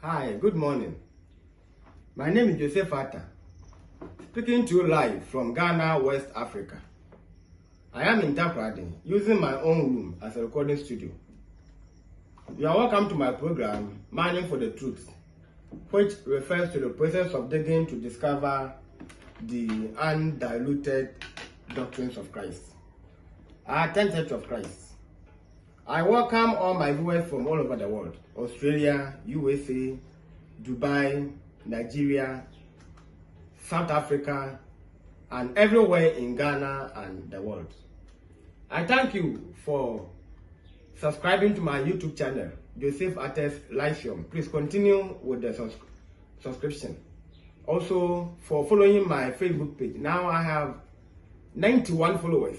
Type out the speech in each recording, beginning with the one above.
Hi, good morning. My name is Joseph Atta, speaking to you live from Ghana, West Africa. I am interpreting using my own room as a recording studio. You are welcome to my program, Mining for the Truth, which refers to the process of digging to discover the undiluted doctrines of Christ. I attend Church of Christ. I welcome all my viewers from all over the world: Australia, USA, Dubai, Nigeria, South Africa, and everywhere in Ghana and the world. I thank you for subscribing to my YouTube channel, Joseph Atta's Lyceum. Please continue with the subscription. Also, for following my Facebook page. Now I have 91 followers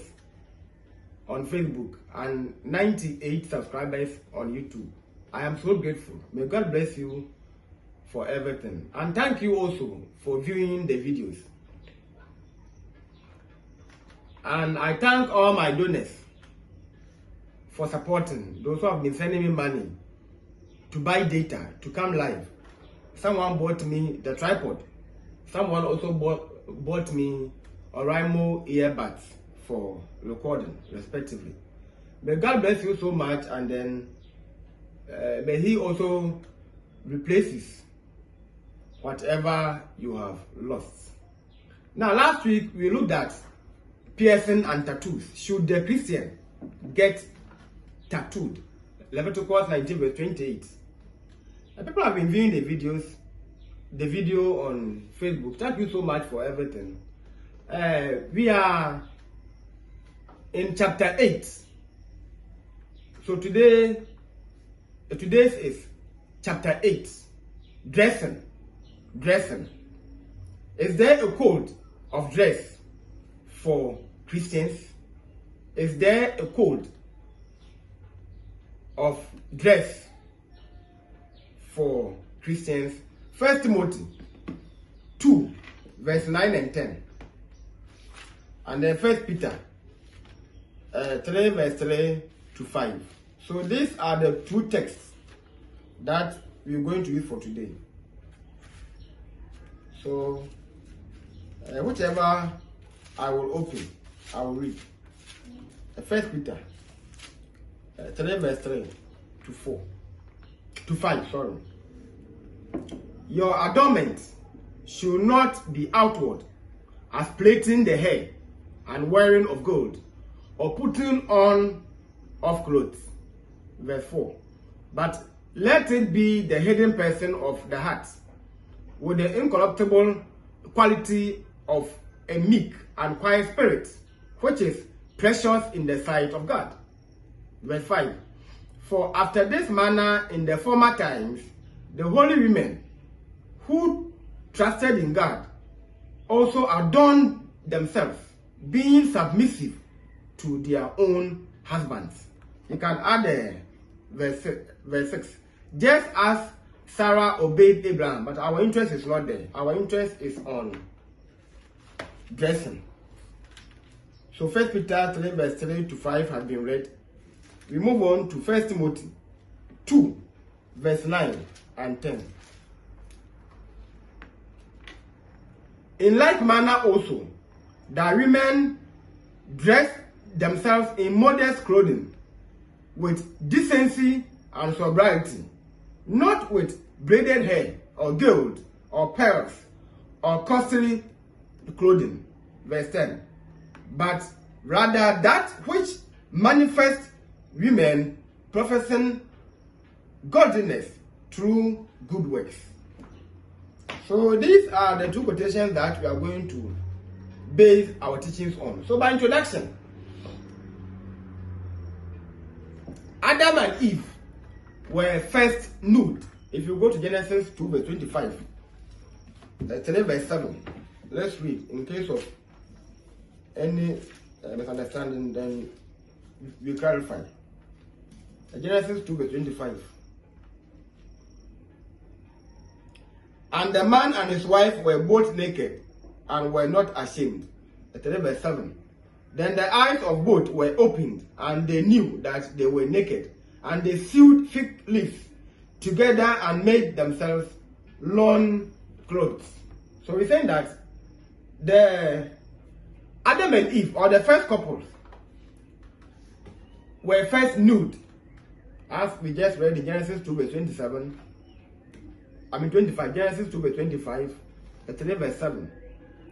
on Facebook and 98 subscribers on YouTube. I am so grateful. May God bless you for everything. And thank you also for viewing the videos. And I thank all my donors for supporting, those who have been sending me money to buy data to come live. Someone bought me the tripod. Someone also bought me Oraimo earbuds for recording, respectively. May God bless you so much, and then may He also replaces whatever you have lost. Now, last week we looked at piercing and tattoos. Should the Christian get tattooed? Leviticus 19 verse 28. And people have been viewing the video on Facebook. Thank you so much for everything. We are in chapter 8. So today's is chapter 8. Dressing. Is there a code of dress for Christians? Is there a code of dress for Christians? 1 Timothy 2 verse 9 and 10. And then 1 Peter 3 verse 3 to 5. So these are the two texts that we're going to use for today. So whichever I will open, I will read. 1 Peter 3 verse 3 to 4 to 5. Sorry. Your adornment should not be outward, as plaiting the hair and wearing of gold, or putting on of clothes. Verse 4. But let it be the hidden person of the heart, with the incorruptible quality of a meek and quiet spirit, which is precious in the sight of God. Verse 5. For after this manner in the former times, the holy women who trusted in God also adorned themselves, being submissive to their own husbands. You can add verse 6. Just as Sarah obeyed Abraham, but our interest is not there. Our interest is on dressing. So 1 Peter 3 verse 3 to 5 has been read. We move on to 1 Timothy 2 verse 9 and 10. In like manner also, that women dress themselves in modest clothing, with decency and sobriety, not with braided hair, or gold, or pearls, or costly clothing. Verse 10. But rather that which manifests women professing godliness through good works. So these are the two quotations that we are going to base our teachings on. So by introduction, Adam and Eve were first nude. If you go to Genesis 2 verse 25, 3 verse 7, let's read in case of any misunderstanding, then we clarify. Genesis 2 verse 25. And the man and his wife were both naked and were not ashamed. 3 verse 7. Then the eyes of both were opened, and they knew that they were naked, and they sewed fig leaves together and made themselves loin clothes. So we're saying that the Adam and Eve, or the first couples, were first nude, as we just read in Genesis 2 verse 27. 25, Genesis 2 verse 25, 3 verse 7.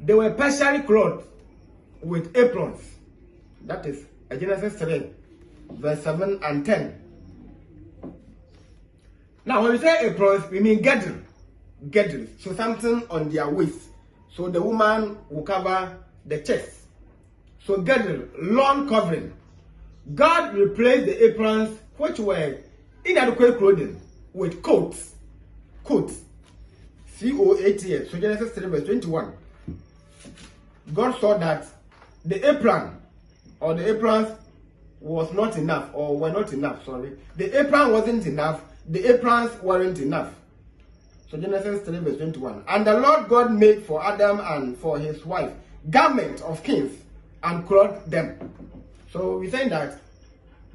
They were partially clothed with aprons. That is Genesis 3 verse 7 and 10. Now when we say aprons, we mean girdle. So something on their waist. So the woman will cover the chest. So girdle, loin covering. God replaced the aprons, which were inadequate clothing, with coats. Coats. C-O-A-T-S. So Genesis 3 verse 21. God saw that the apron, or the aprons, was not enough, or were not enough, sorry. The apron wasn't enough, the aprons weren't enough. So Genesis 3 verse 21. And the Lord God made for Adam and for his wife garments of skins and clothed them. So we're saying that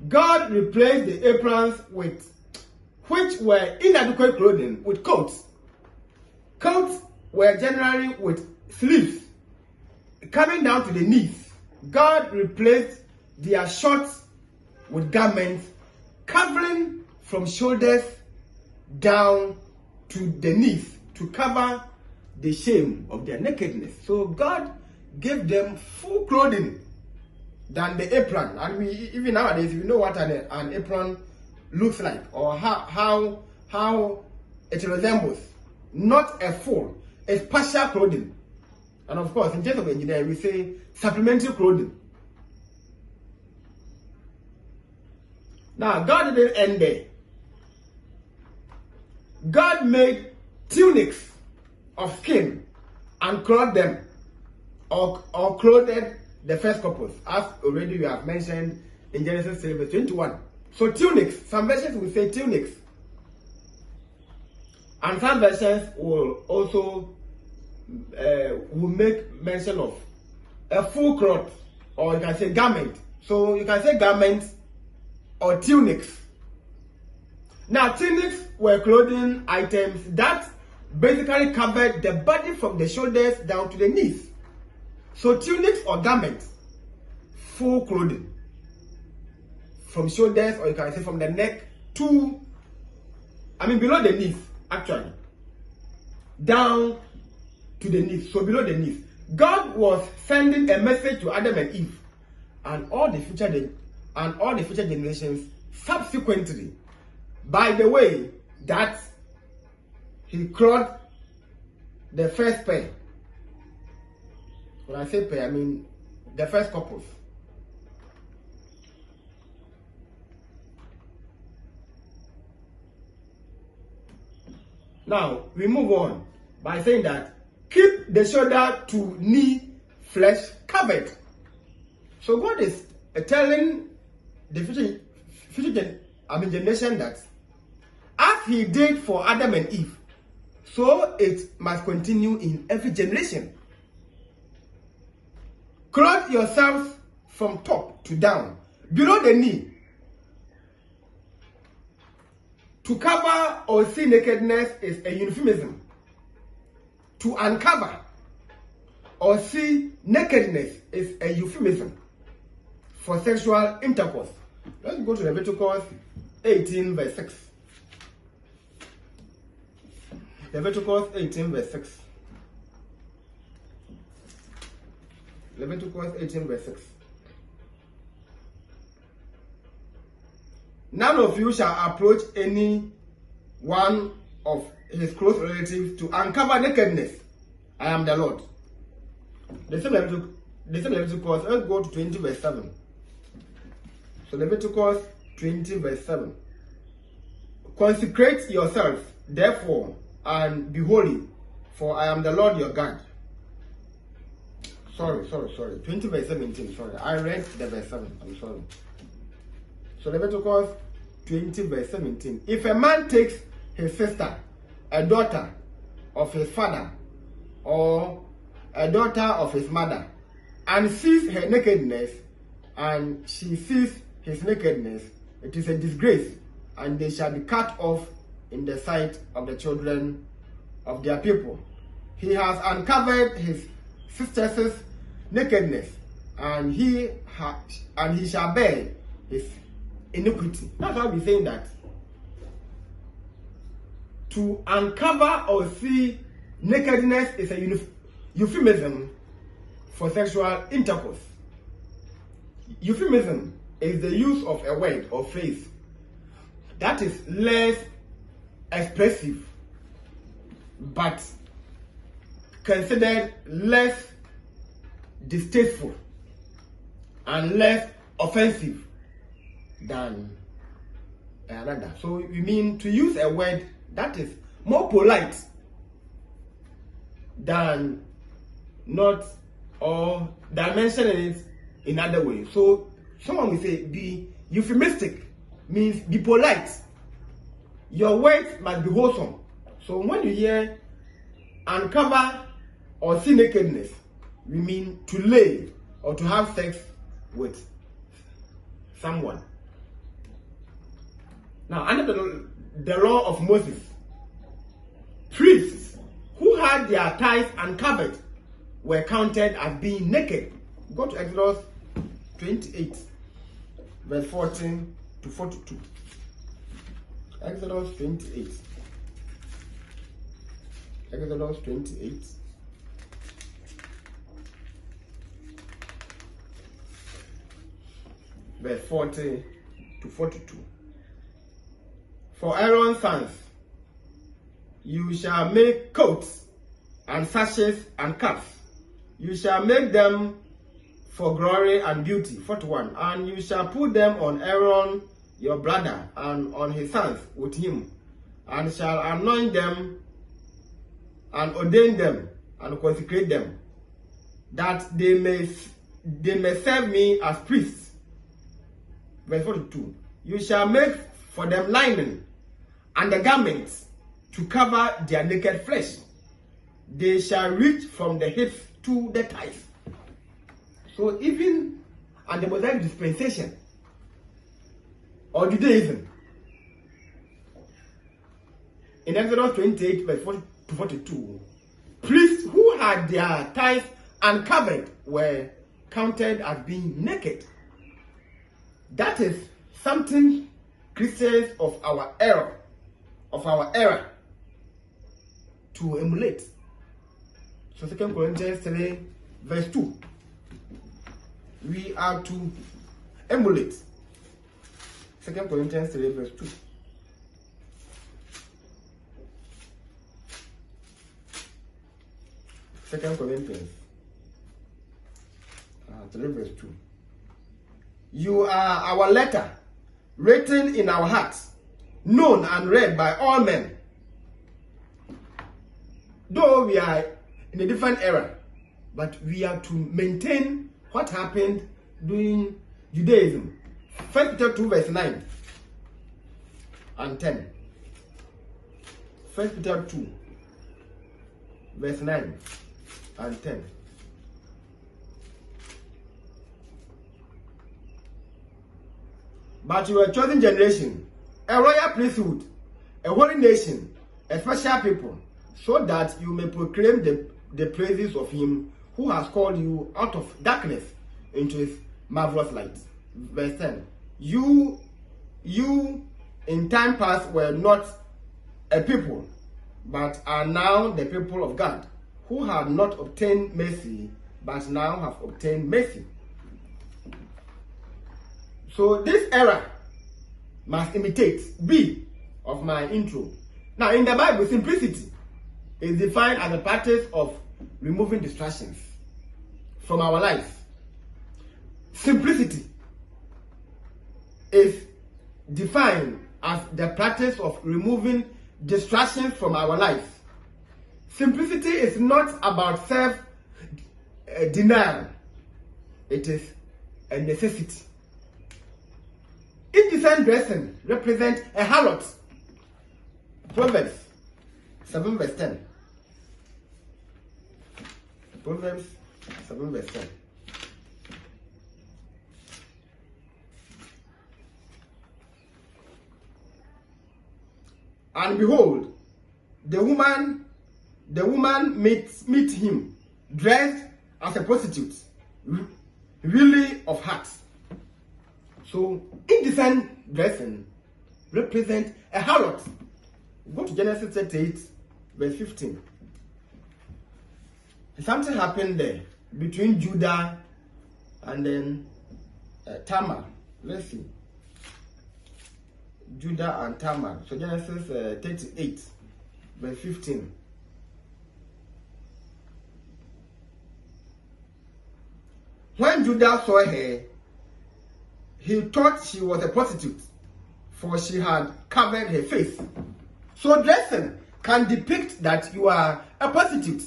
God replaced the aprons which were inadequate clothing with coats. Coats were generally with sleeves coming down to the knees. God replaced their shorts with garments covering from shoulders down to the knees to cover the shame of their nakedness. So God gave them full clothing than the apron. And we even nowadays, we know what an apron looks like, or how it resembles. Not a full, it's partial clothing. And of course, in terms of engineering, we say supplementary clothing. Now, God didn't end there. God made tunics of skin and clothed them, or clothed the first couples, as already we have mentioned in Genesis 3 verse 21. So tunics, some versions will say tunics, and some versions will also will make mention of a full cloth, or you can say garment. So you can say garments or tunics. Now, tunics were clothing items that basically covered the body from the shoulders down to the knees. So tunics or garments, full clothing from shoulders, or you can say from the neck to, below the knees, actually, down to the knees, so below the knees. God was sending a message to Adam and Eve and all the future generations subsequently, by the way that he clothed the first pair. When I say pair, I mean the first couples. Now we move on by saying that keep the shoulder to knee flesh covered. So God is telling the future generation that as he did for Adam and Eve, so it must continue in every generation. Clothe yourselves from top to down, below the knee. To cover or see nakedness is a euphemism. To uncover or see nakedness is a euphemism for sexual intercourse. Let's go to Leviticus 18 verse 6. Leviticus 18 verse 6. Leviticus 18 verse 6. None of you shall approach any one of his close relatives to uncover nakedness. I am the Lord. The same Leviticus, let's go to 20 verse 7. So Leviticus 20 verse 7. Consecrate yourselves, therefore, and be holy, for I am the Lord your God. Sorry. 20 verse 17, sorry. I read the verse 7, I'm sorry. So Leviticus 20 verse 17. If a man takes his sister, a daughter of his father, or a daughter of his mother, and sees her nakedness, and she sees his nakedness, it is a disgrace, and they shall be cut off in the sight of the children of their people. He has uncovered his sisters' nakedness, and he shall bear his iniquity. That's why we're saying that to uncover or see nakedness is a euphemism for sexual intercourse. Euphemism is the use of a word or phrase that is less expressive but considered less distasteful and less offensive than another. So we mean to use a word that is more polite than not, or than mentioning it in other ways. So someone will say be euphemistic, means be polite. Your words must be wholesome. So when you hear uncover or see nakedness, we mean to lay or to have sex with someone. Now, under the law of Moses, priests who had their thighs uncovered were counted as being naked. Go to Exodus 28, verse 14 to 42. Exodus 28. Exodus 28. Verse 40 to 42. For Aaron's sons, you shall make coats and sashes and caps. You shall make them for glory and beauty. 41. And you shall put them on Aaron your brother and on his sons with him, and shall anoint them and ordain them and consecrate them, that they may serve me as priests. Verse 42. You shall make for them linen and the garments to cover their naked flesh. They shall reach from the hips to the thighs. So even under the Mosaic dispensation or Judaism, in Exodus 28, verse 40 to 42, priests who had their thighs uncovered were counted as being naked. That is something Christians of our era to emulate. So 2 Corinthians 3, verse 2. We are to emulate. 2 Corinthians 3, verse 2. Second Corinthians 3, verse 2. You are our letter, written in our hearts, known and read by all men. Though we are in a different era, but we are to maintain what happened during Judaism. 1 Peter 2, verse 9 and 10. 1 Peter 2, verse 9 and 10. But you are a chosen generation, a royal priesthood, a holy nation, a special people, so that you may proclaim the praises of him who has called you out of darkness into his marvelous light. Verse 10. You in time past were not a people, but are now the people of God, who have not obtained mercy, but now have obtained mercy. So this era must imitate B of my intro. Now in the Bible, simplicity is defined as a practice of removing distractions from our lives. Simplicity is defined as the practice of removing distractions from our lives. Simplicity is not about self-denial. It is a necessity. Indecent dressing represents a harlot. Proverbs 7, verse 10. Proverbs 7, verse 10. And behold, the woman meet him dressed as a prostitute, really of heart. So indecent dressing represents a harlot. Go to Genesis 38, verse 15. Something happened there between Judah and then Tamar. Let's see. Judah and Tamar. So Genesis 38, verse 15. When Judah saw her, he thought she was a prostitute, for she had covered her face. So dressing can depict that you are a prostitute.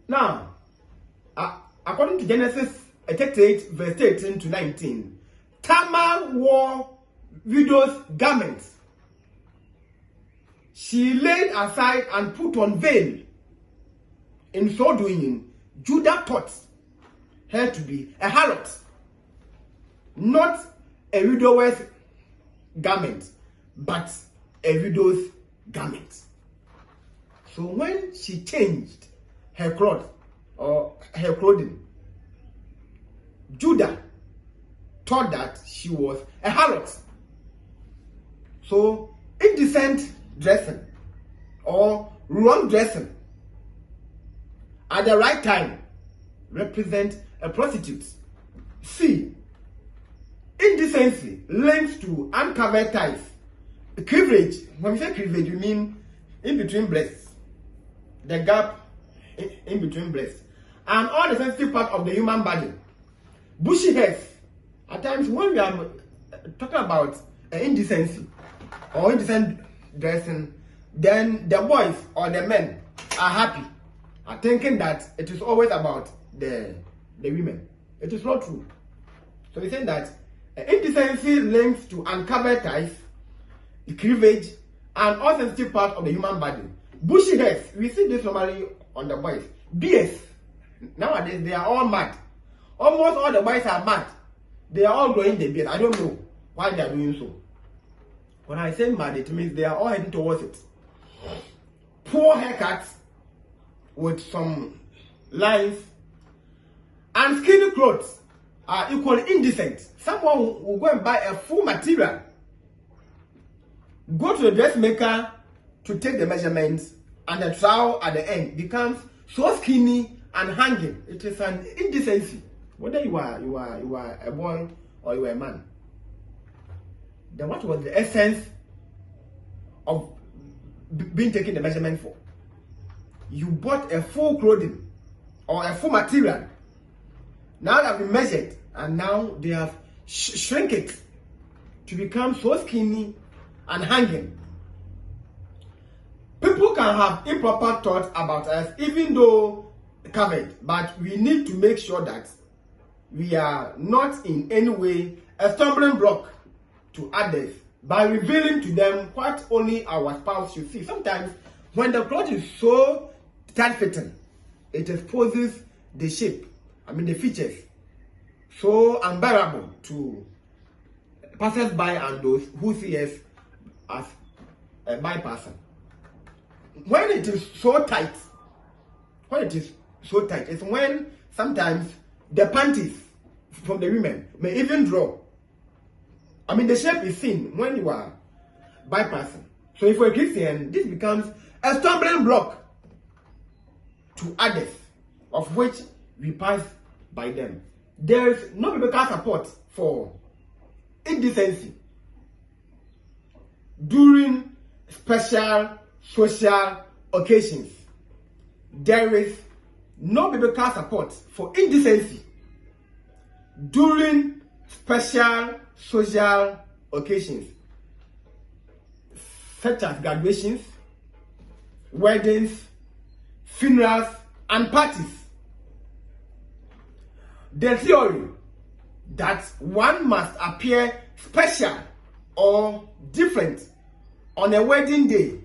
Now, according to Genesis 38, verse 13 to 19, Tamar wore widow's garments. She laid aside and put on veil. In so doing, Judah taught her to be a harlot, not a widower's garment, but a widow's garment. So when she changed her cloth or her clothing, Judah thought that she was a harlot. So indecent dressing or wrong dressing at the right time represent a prostitute. C. Indecency links to uncovered thighs. Cleavage, when we say cleavage, you mean in between breasts, the gap in between breasts, and all the sensitive part of the human body. Bushy hairs. At times when we are talking about indecency or indecent dressing, then the boys or the men are happy, are thinking that it is always about the women. It is not true. So we're saying that indecency links to uncovered thighs, cleavage, and all sensitive parts of the human body. Bushy hairs, we see this normally on the boys. Beards, nowadays they are all mad. Almost all the boys are mad. They are all growing the beard. I don't know why they are doing so. When I say mad, it means they are all heading towards it. Poor haircuts with some lines and skinny clothes are equally indecent. Someone will go and buy a full material, go to the dressmaker to take the measurements, and the trowel at the end becomes so skinny and hanging. It is an indecency. Whether you are a boy or you are a man. Then what was the essence of being taken the measurement for? You bought a full clothing or a full material. Now that we measured, and now they have shrink it to become so skinny and hanging. People can have improper thoughts about us, even though covered, but we need to make sure that we are not in any way a stumbling block to others by revealing to them what only our spouse should see. Sometimes when the cloth is so tight-fitting, it exposes the shape, the features, so unbearable to passers-by and those who see us as a by-person. When it is so tight, it's when sometimes the panties from the women may even draw. The shape is seen when you are bypassing. So if you're a Christian, this becomes a stumbling block to others, of which we pass by them. There is no biblical support for indecency during special social occasions. There is no biblical support for indecency during special social occasions, such as graduations, weddings, funerals, and parties. The theory that one must appear special or different on a wedding day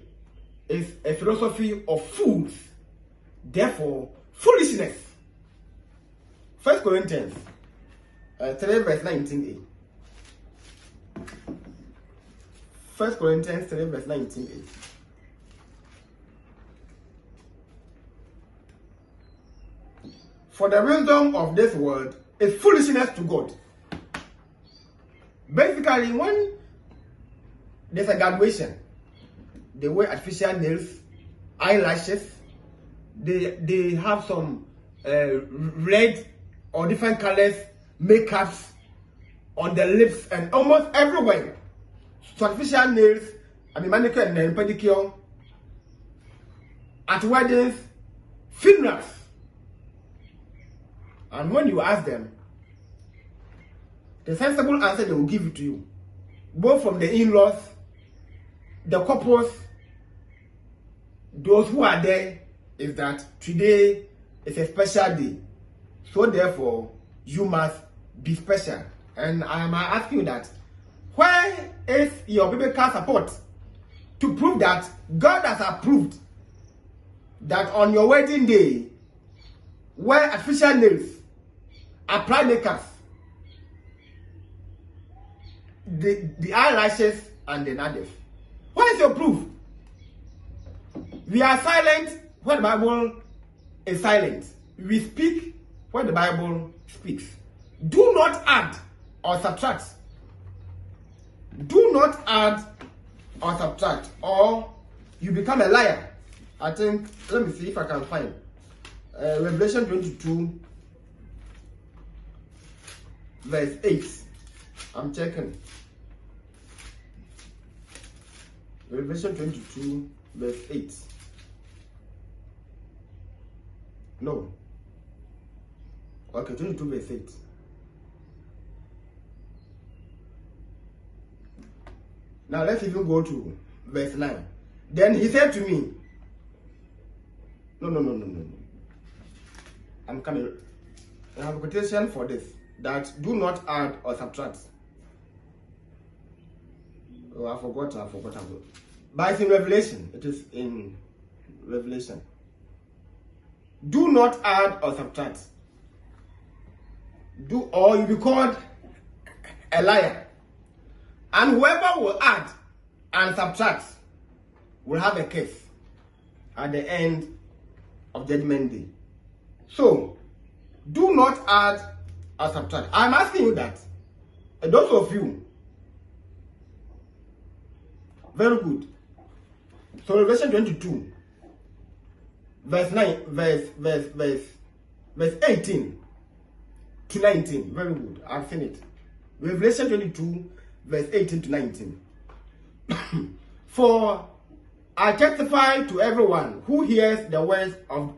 is a philosophy of fools, therefore foolishness. 1 Corinthians 3 verse 19a. 1 Corinthians 3 verse 19. For the wisdom of this world is foolishness to God. Basically, when there's a graduation, they wear artificial nails, eyelashes, they have some red or different colors makeups on the lips and almost everywhere. So artificial nails, manicure and pedicure, at weddings, funerals. And when you ask them, the sensible answer they will give it to you, both from the in-laws, the couples, those who are there, is that today is a special day. So therefore, you must be special. And I am asking you that, where is your biblical support to prove that God has approved that on your wedding day, wear artificial nails, apply makeup, the eyelashes and the others? What is your proof? We are silent when the Bible is silent. We speak when the Bible speaks. Do not add or subtract. Do not add or subtract, or you become a liar. I think, let me see if I can find Revelation 22 verse 8. I'm checking. Revelation 22 verse 8. No. Okay, 22 verse 8. Now let's even go to verse 9. Then he said to me, no. I'm coming. I have a quotation for this, that do not add or subtract. Oh, I forgot. But it's in Revelation. It is in Revelation. Do not add or subtract. Or you'll be called a liar. And whoever will add and subtract will have a case at the end of Judgment Day. So, do not add or subtract. I'm asking you that. And those of you, very good. So Revelation 22, verse 18 to 19. Very good. I've seen it. Revelation 22, verse 18 to 19. For I testify to everyone who hears the words of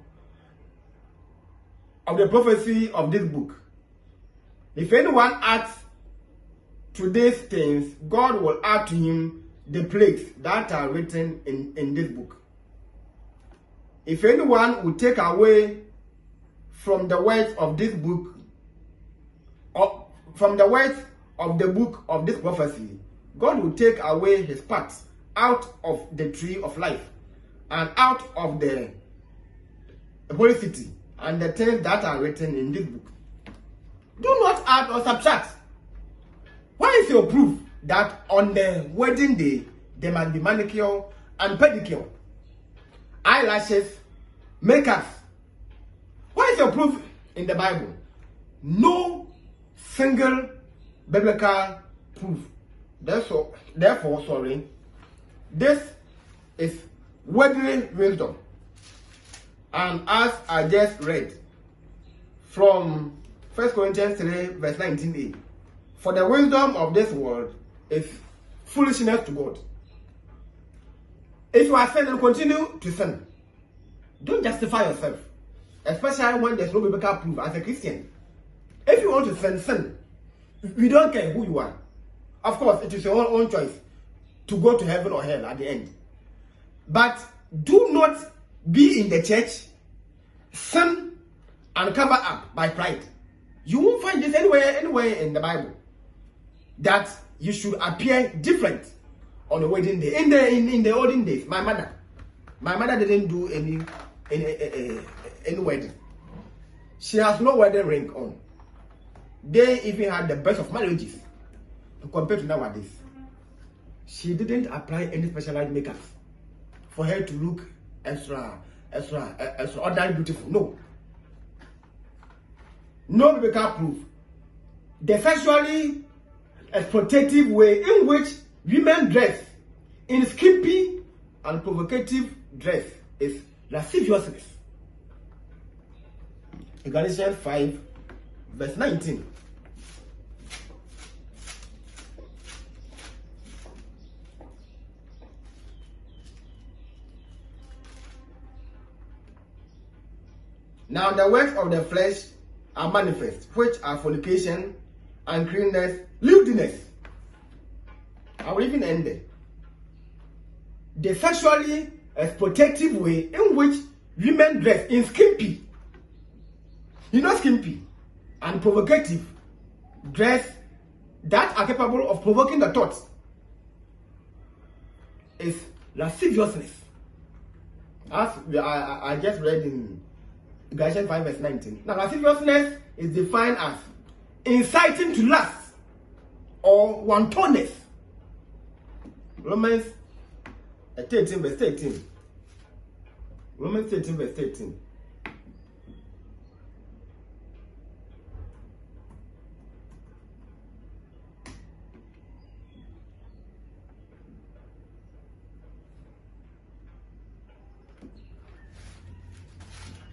the prophecy of this book. If anyone adds to these things, God will add to him the plagues that are written in this book. If anyone will take away from the words of this book, or from the words of the book of this prophecy, God will take away his parts out of the tree of life and out of the holy city and the things that are written in this book. Do not add or subtract. What is your proof that on the wedding day there must be manicure and pedicure, eyelashes, makeup? What is your proof in the Bible? No single biblical proof. Therefore, this is worldly wisdom. And as I just read from 1 Corinthians 3 verse 19a, for the wisdom of this world is foolishness to God. If you are sinning, continue to sin. Don't justify yourself, especially when there's no biblical proof as a Christian. If you want to sin, sin. We don't care who you are. Of course, it is your own choice to go to heaven or hell at the end. But do not be in the church, sin, and cover up by pride. You won't find this anywhere in the Bible that you should appear different on the wedding day. In the olden days, my mother didn't do any wedding. She has no wedding ring on. They even had the best of marriages compared to nowadays. she didn't apply any specialized makeup for her to look extraordinary beautiful. No. No biblical proof. The sexually exploitative way in which women dress in skimpy and provocative dress is lasciviousness. Galatians 5, verse 19. Now the works of the flesh are manifest, which are fornication, uncleanness, lewdness. I will even end there. The sexually exploitative way in which women dress in skimpy, skimpy, and provocative dress that are capable of provoking the thoughts is lasciviousness. As I just read in Galatians 5 verse 19. Now, lasciviousness is defined as inciting to lust or wantonness. Romans 13 verse 13. Romans 13 verse 13.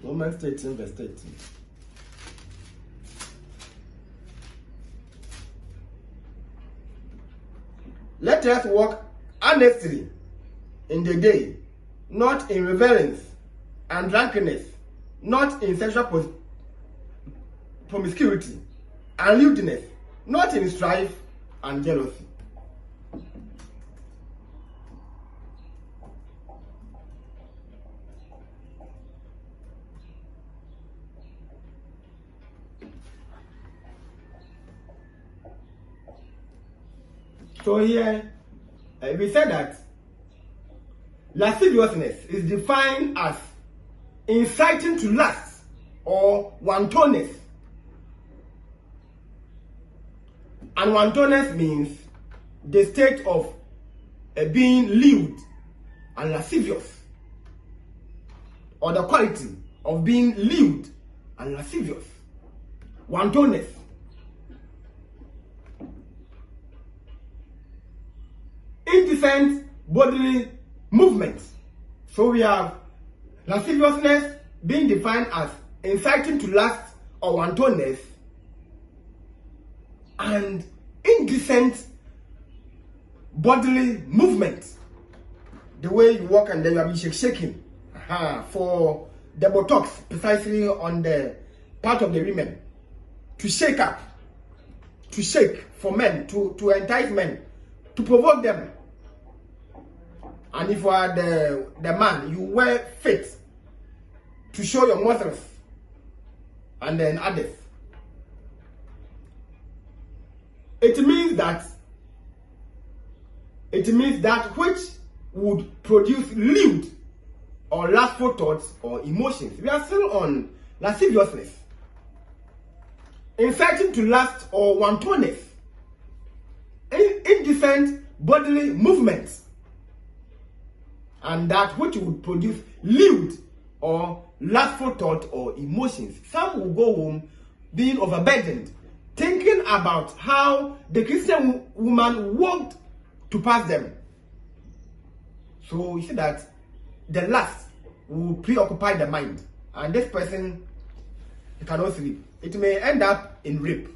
Romans 13 verse 13. Let us walk honestly in the day, not in revelings and drunkenness, not in sexual promiscuity and lewdness, not in strife and jealousy. So here, we said that lasciviousness is defined as inciting to lust or wantonness. And wantonness means the state of being lewd and lascivious, or the quality of being lewd and lascivious. Wantonness. Indecent bodily movements. So we have lasciviousness being defined as inciting to lust or wantonness, and indecent bodily movements. The way you walk and then you are shaking. For the buttocks, precisely on the part of the women, to shake up, to shake for men, to entice men, to provoke them. And if you are the man, you wear fit to show your muscles and then others. It means that which would produce lewd or lustful thoughts or emotions. We are still on lasciviousness. Inciting to lust or wantonness. Indecent bodily movements. And that which would produce lewd or lustful thought or emotions. Some will go home being overburdened, thinking about how the Christian woman walked to pass them. So you see that the lust will preoccupy the mind, and this person cannot sleep. It may end up in rape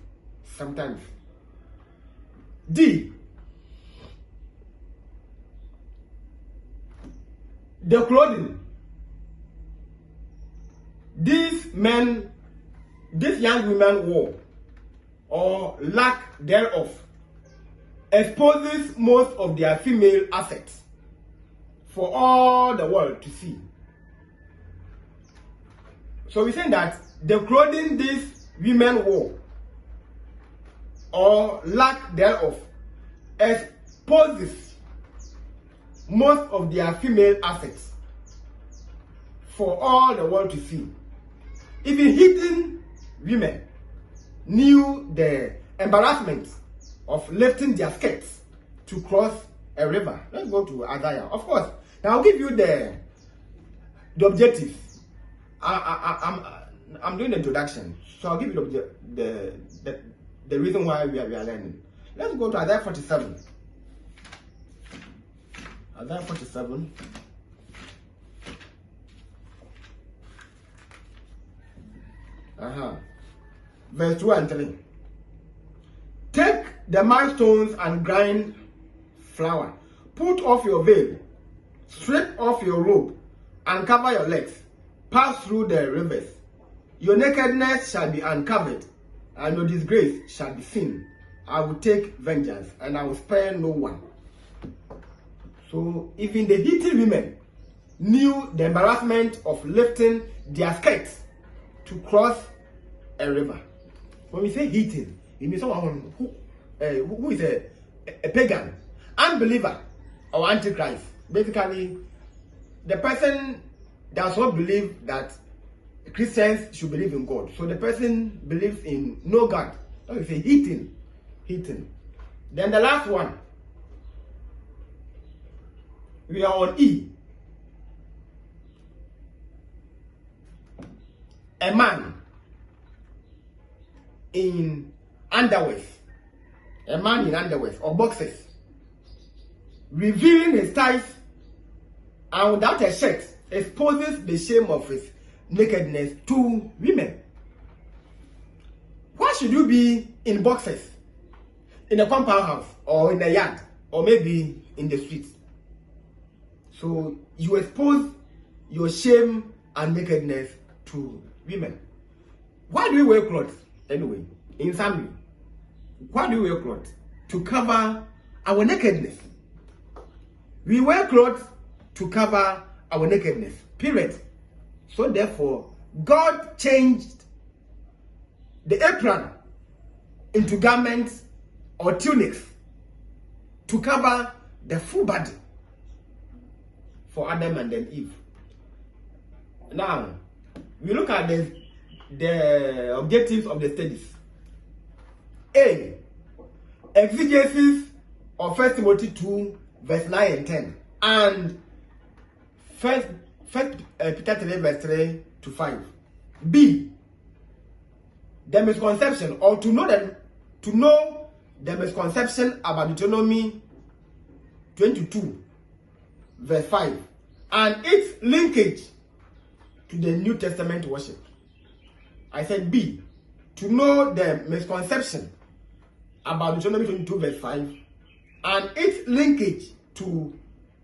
sometimes. D. The clothing these young women wore or lack thereof exposes most of their female assets for all the world to see. So we say that the clothing these women wore or lack thereof exposes most of their female assets for all the world to see. Even hidden women knew the embarrassment of lifting their skirts to cross a river. Let's go to Isaiah. Of course, now I'll give you the objectives. I'm doing the introduction, so I'll give you the reason why we are learning. Let's go to Isaiah 47. Isaiah 47. Verse 2 and 3. Take the milestones and grind flour. Put off your veil, strip off your robe, and cover your legs. Pass through the rivers. Your nakedness shall be uncovered, and your disgrace shall be seen. I will take vengeance, and I will spare no one. So even the Hittite women knew the embarrassment of lifting their skirts to cross a river. When we say Hittite, it means someone who is a pagan, unbeliever, or antichrist. Basically, the person does not believe that Christians should believe in God. So the person believes in no God. So we say Hittite. Then the last one, we are on E. A man in underwear. A man in underwear or boxers, revealing his thighs and without a shirt, exposes the shame of his nakedness to women. Why should you be in boxers in a compound house or in a yard or maybe in the streets? So you expose your shame and nakedness to women. Why do we wear clothes anyway? In summary, why do we wear clothes? To cover our nakedness. We wear clothes to cover our nakedness. Period. So therefore, God changed the apron into garments or tunics to cover the full body for Adam and then Eve. Now, we look at the objectives of the studies. A. Exegesis of 1 Timothy 2, verse 9 and 10. And 1 Peter 3, verse 3 to 5. B. The misconception, or to know the misconception about Deuteronomy 22, verse 5, and its linkage to the New Testament worship. I said B. To know the misconception about Deuteronomy 22, verse 5, and its linkage to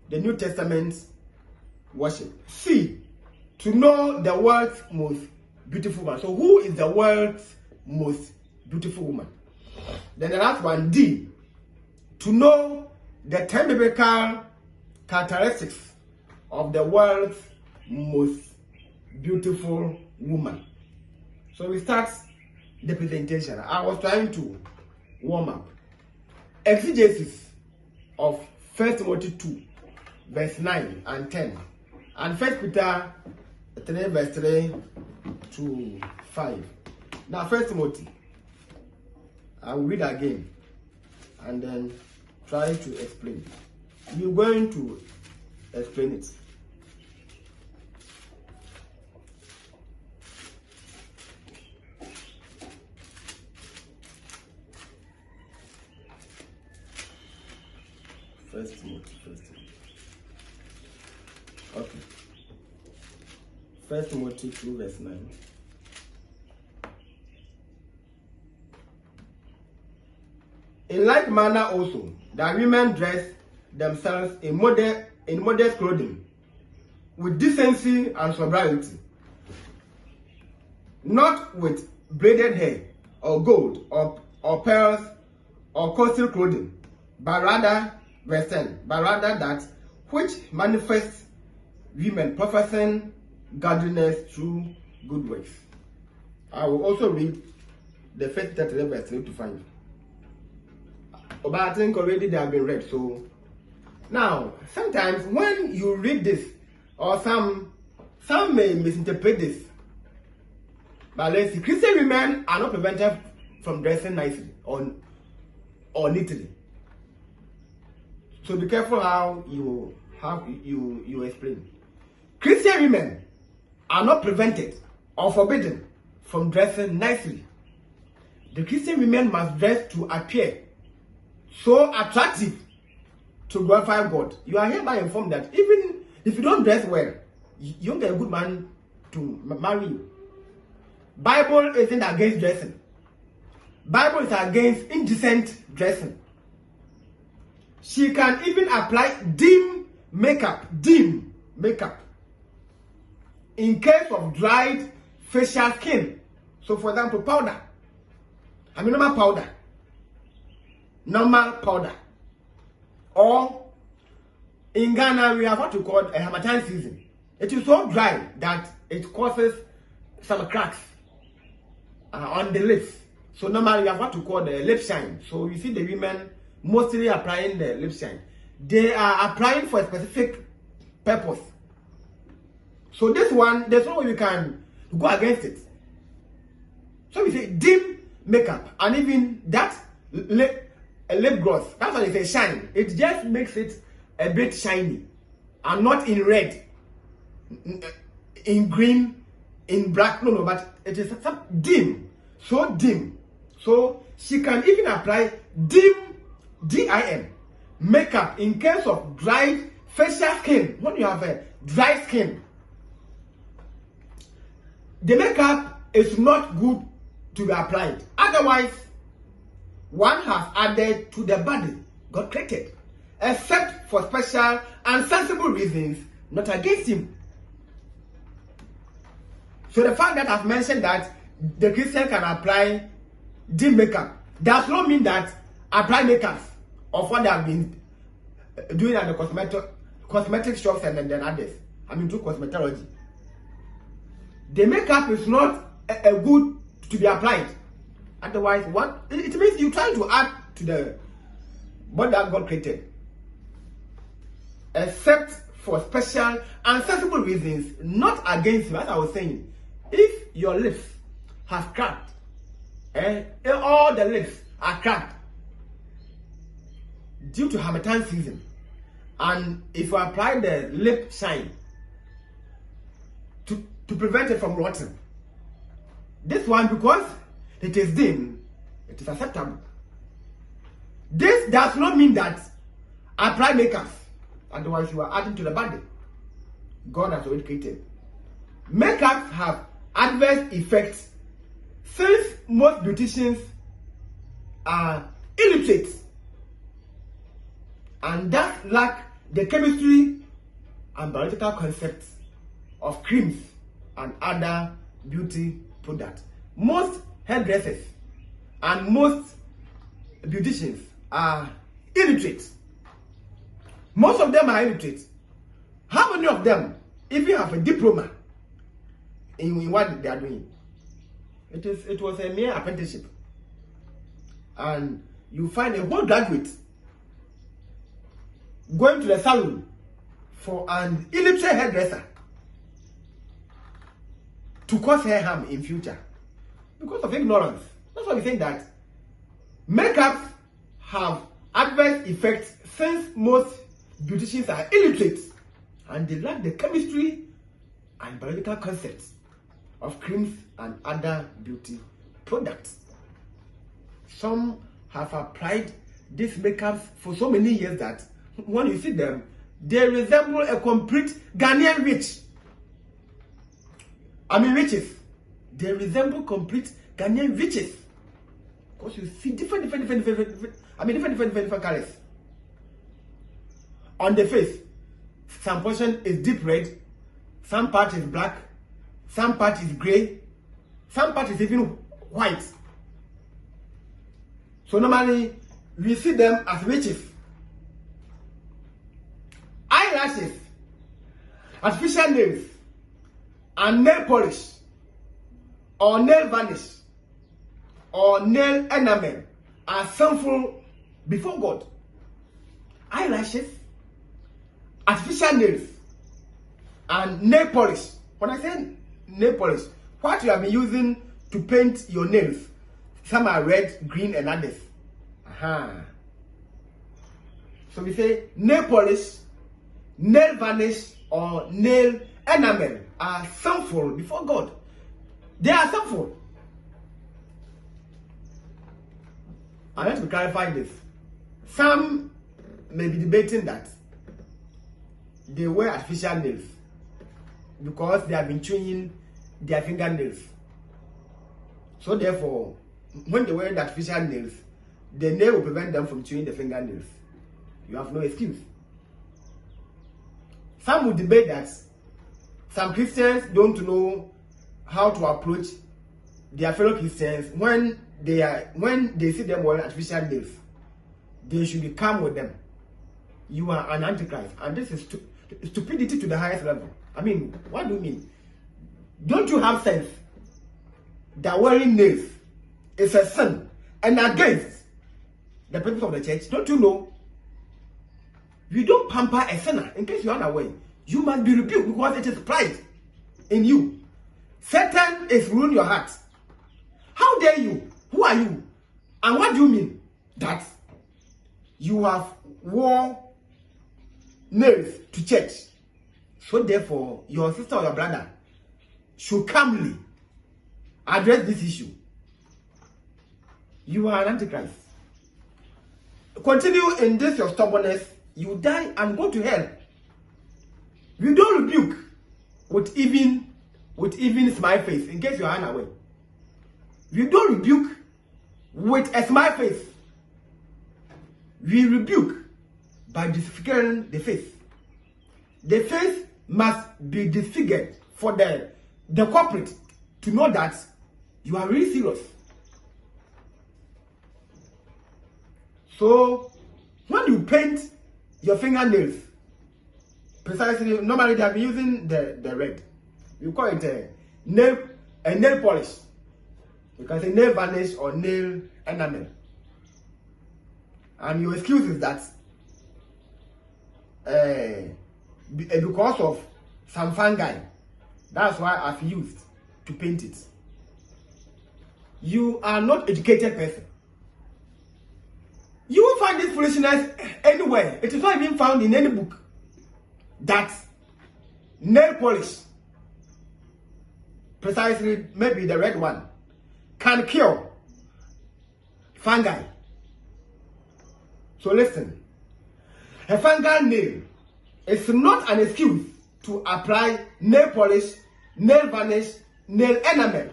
the New Testament worship. C. To know the world's most beautiful woman. So who is the world's most beautiful woman? Then the last one, D. To know the 10 biblical characteristics of the world's most beautiful woman. So we start the presentation. I was trying to warm up. Exegesis of 1 Timothy 2, verse 9 and 10. And 1 Peter 3, verse 3 to 5. Now 1 Timothy. I will read again and then try to explain. We're going to explain it. First Timothy. Okay. 1 Timothy 2, verse 9. In like manner also, that women dress themselves in modest clothing, with decency and sobriety, not with braided hair, or gold, or pearls, or costly clothing, but rather, verse 10, but rather that which manifests women professing godliness through good works. I will also read the 1 Peter 3, verse 3 to 5. But I think already they have been read. So now, sometimes when you read this, or some may misinterpret this. But let's see, Christian women are not prevented from dressing nicely or neatly. So be careful how you explain. Christian women are not prevented or forbidden from dressing nicely. The Christian women must dress to appear so attractive to glorify God. You are hereby informed that even if you don't dress well, you don't get a good man to marry you. Bible isn't against dressing. Bible is against indecent dressing. She can even apply dim makeup in case of dried facial skin. So for example, powder. Normal powder. Or in Ghana, we have what we call a Hamatan season. It is so dry that it causes some cracks on the lips. So normally we have what we call the lip shine. So you see the women mostly applying the lip shine. They are applying for a specific purpose. So this one, there's no way we can go against it. So we say dim makeup, and even that lip gloss, that's why they say shine. It just makes it a bit shiny, and not in red, in green, in black. No, but it is dim, so dim. So she can even apply dim, DIM, makeup in case of dried facial skin. When you have a dry skin, the makeup is not good to be applied. Otherwise, one has added to the body God created, except for special and sensible reasons, not against him. So the fact that I've mentioned that the Christian can apply dim makeup does not mean that apply makeup of what they have been doing at the cosmetic shops and then others. Through cosmetology. The makeup is not a good to be applied. Otherwise, what it means you try to add to the what that God created, except for special and sensible reasons, not against him. As I was saying, if your lips have cracked, all the lips are cracked due to Hamatan season, and if you apply the lip shine to prevent it from rotting, this one, because it is dim, it is acceptable. This does not mean that apply makeup, otherwise you are adding to the body God has already created. Makeup have adverse effects since most beauticians are illiterate and thus lack the chemistry and biological concepts of creams and other beauty products. Most hairdressers and most beauticians are illiterate. Most of them are illiterate. How many of them even have a diploma in what they are doing? It was a mere apprenticeship. And you find a whole graduate going to the salon for an illiterate hairdresser to cause her harm in future because of ignorance. That's why we think that makeups have adverse effects since most beauticians are illiterate and they lack the chemistry and biological concepts of creams and other beauty products. Some have applied these makeups for so many years that when you see them, they resemble a complete Ghanaian witch. Witches. They resemble complete Ghanaian witches. Because you see different colors. On the face, some portion is deep red, some part is black, some part is gray, some part is even white. So normally, we see them as witches. Eyelashes, artificial nails, and nail polish, or nail varnish, or nail enamel are sinful before God. Eyelashes, artificial nails, and nail polish. When I say nail polish, what you have been using to paint your nails, some are red, green, and others. So we say nail polish, nail varnish, or nail enamel are sinful before God. They are sinful. I want to clarify this. Some may be debating that they wear artificial nails because they have been chewing their fingernails. So therefore, when they wear the artificial nails, the nail will prevent them from chewing the fingernails. You have no excuse. Some will debate that some Christians don't know how to approach their fellow Christians when they see them wearing artificial nails. They should be calm with them. You are an antichrist, and this is stupidity to the highest level. I mean, what do you mean? Don't you have sense that wearing nails is a sin and against the purpose of the church? Don't you know? You don't pamper a sinner. In case you are unaware, you must be rebuked because it is pride in you. Satan is ruining your heart. How dare you? Who are you? And what do you mean? That you have worn nails to church. So therefore, your sister or your brother should calmly address this issue. You are an antichrist. Continue in this your stubbornness, you die and go to hell. You don't rebuke with even smile face, in case you are unaware. You don't rebuke with a smile face. We rebuke by disfiguring the face. The face must be disfigured for the culprit to know that you are really serious. So when you paint your fingernails, precisely, normally they have been using the red. You call it a nail polish. You can say nail varnish or nail enamel. And your excuse is that because of some fungi, that's why I've used to paint it. You are not educated person. You will find this foolishness anywhere. It is not even found in any book that nail polish, precisely maybe the red one, can cure fungi. So listen, a fungal nail is not an excuse to apply nail polish, nail varnish, nail enamel.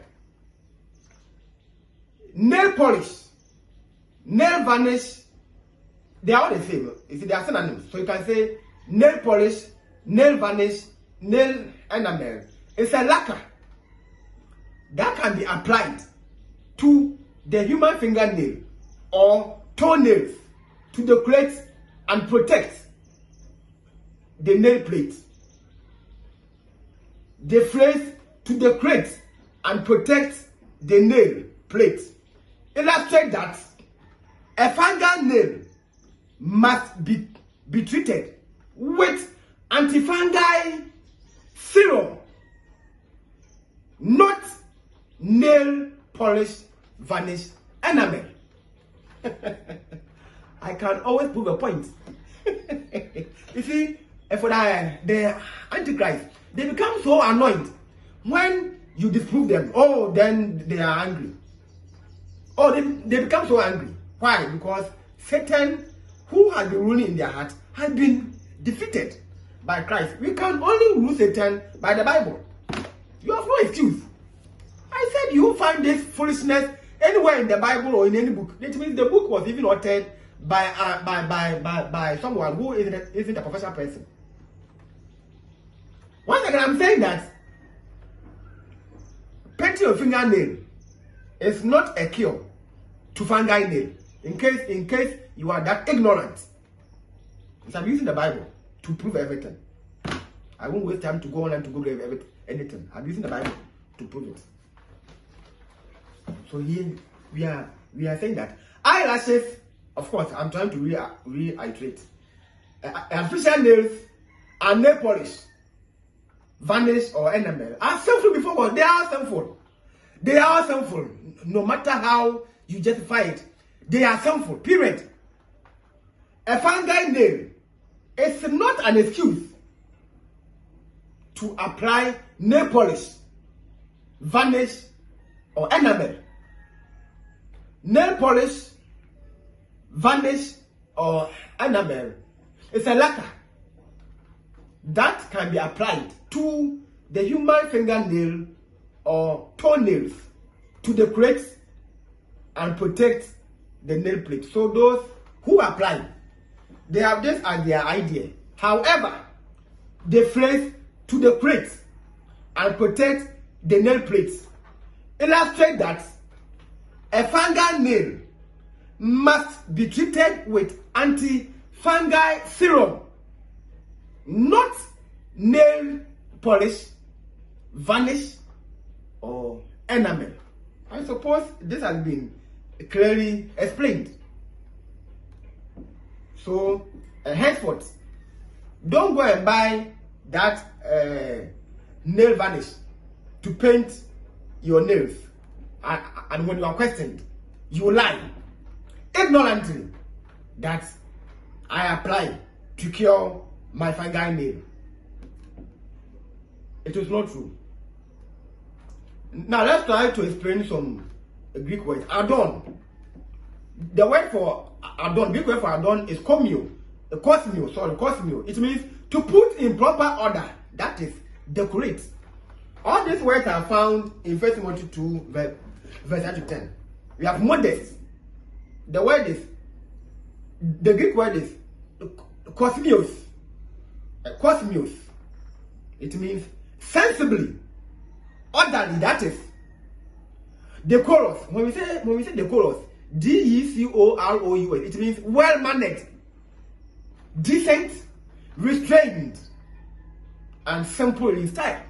Nail polish, nail varnish, they are all the same. You see, they are synonyms. So you can say nail polish, nail varnish, nail enamel. It's a lacquer that can be applied to the human fingernail or toenails to decorate and protect the nail plate. The phrase to decorate and protect the nail plate illustrates that a fungal nail must be treated with antifungal serum, not nail polish, varnish, enamel. I can always prove a point. You see, for the Antichrist, they become so annoyed when you disprove them. Oh, then they are angry. Oh, they become so angry. Why? Because Satan, who has been ruling in their heart, has been defeated by Christ. We can only rule Satan by the Bible. You have no excuse. I said you find this foolishness anywhere in the Bible or in any book. It means the book was even authored by someone who isn't a professional person. Once again, I'm saying that painting your fingernail is not a cure to fungal nail. In case you are that ignorant. Because I'm using the Bible to prove everything. I won't waste time to go on and to Google anything. I'm using the Bible to prove it. So here we are saying that eyelashes, of course, I'm trying to reiterate. Artificial nails and nail polish, varnish or enamel are sinful before God. They are sinful. They are sinful. No matter how you justify it, they are sinful. Period. a fungi nail is not an excuse to apply nail polish, varnish, or enamel. Nail polish, varnish, or enamel is a lacquer that can be applied to the human fingernail or toenails to decorate and protect the nail plate. So those who apply, they have this as their idea. However, the phrase to decorate and protect the nail plates illustrate that a fungal nail must be treated with anti-fungal serum, not nail polish, varnish, or enamel. I suppose this has been clearly explained. So, henceforth, don't go and buy that nail varnish to paint your nails. And when you are questioned, you lie ignorantly that I apply to cure my fungal nail. It is not true. Now let's try to explain some Greek words. Adon. The word for adon, Greek word for adon is komio. Kosmio. It means to put in proper order. That is decorate. All these words are found in 1 Timothy 2, verse 10. We have modest. The Greek word is kosmios. Kosmios. It means sensibly, orderly. That is decorous. When we say decorous, decorous, it means well mannered, decent, restrained, and simple in style.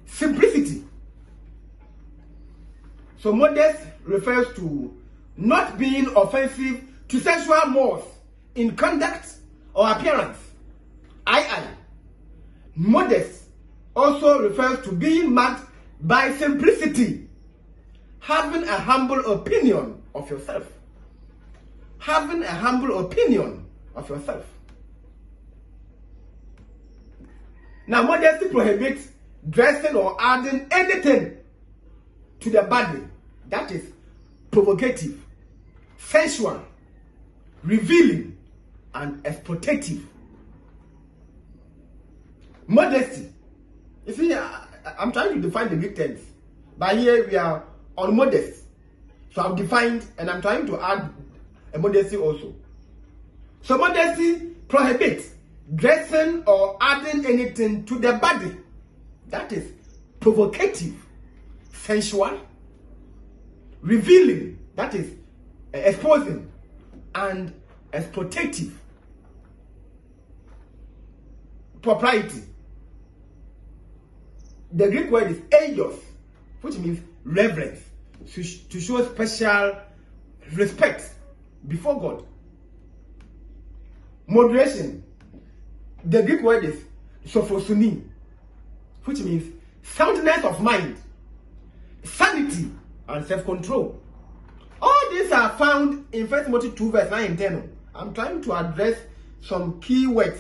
Simplicity. So modest refers to not being offensive to sexual mores in conduct or appearance. Modest also refers to being marked by simplicity, having a humble opinion of yourself. Having a humble opinion of yourself. Now, modesty prohibits dressing or adding anything to the body that is provocative, sensual, revealing, and exploitative. Modesty. You see, I'm trying to define the Greek terms, but here we are on modest. So I've defined, and I'm trying to add a modesty also. So modesty prohibits dressing or adding anything to the body that is provocative, sensual, revealing, that is exposing, and exploitative. Propriety. The Greek word is eidos, which means reverence, to show special respect before God. Moderation. The Greek word is sophrosyne, which means soundness of mind, sanity, and self-control. All these are found in 1 Timothy 2, verse 9 and 10. I'm trying to address some key words.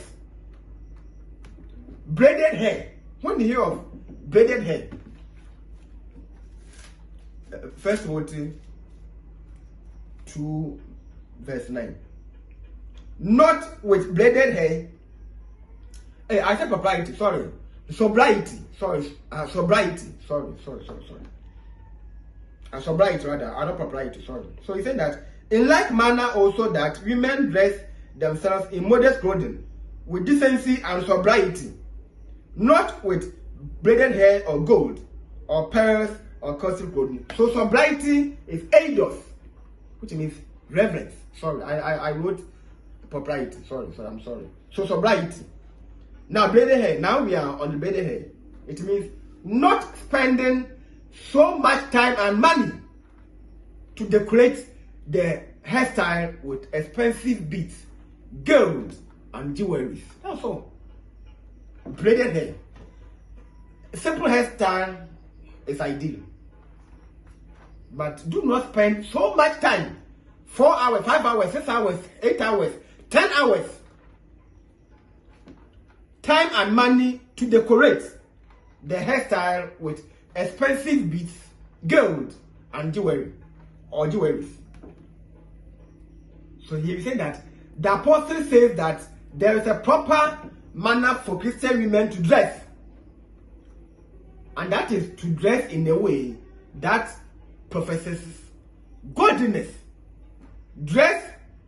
Braided hair. When you hear of braided hair, 1 Timothy 2, verse 9. Not with braided hair. I said propriety, sorry. Sobriety, sorry. Sobriety, sorry. Sobriety rather, not propriety, sorry. So he said that, in like manner also that women dress themselves in modest clothing, with decency and sobriety, not with braided hair or gold, or pearls, or costly clothing. So sobriety is eidos, which means reverence. Sorry, I wrote propriety. Sorry, I'm sorry. So sobriety. Now braided hair. Now we are on the braided hair. It means not spending so much time and money to decorate the hairstyle with expensive beads, gold, and jewelry. That's all. Braided hair. A simple hairstyle is ideal, but do not spend so much time 4 hours, 5 hours, 6 hours, 8 hours, 10 hours. Time and money to decorate the hairstyle with expensive beads, gold, and jewelry or jewelries. So here we say that the apostle says that there is a proper manner for Christian women to dress, and that is to dress in a way that professes godliness. Dress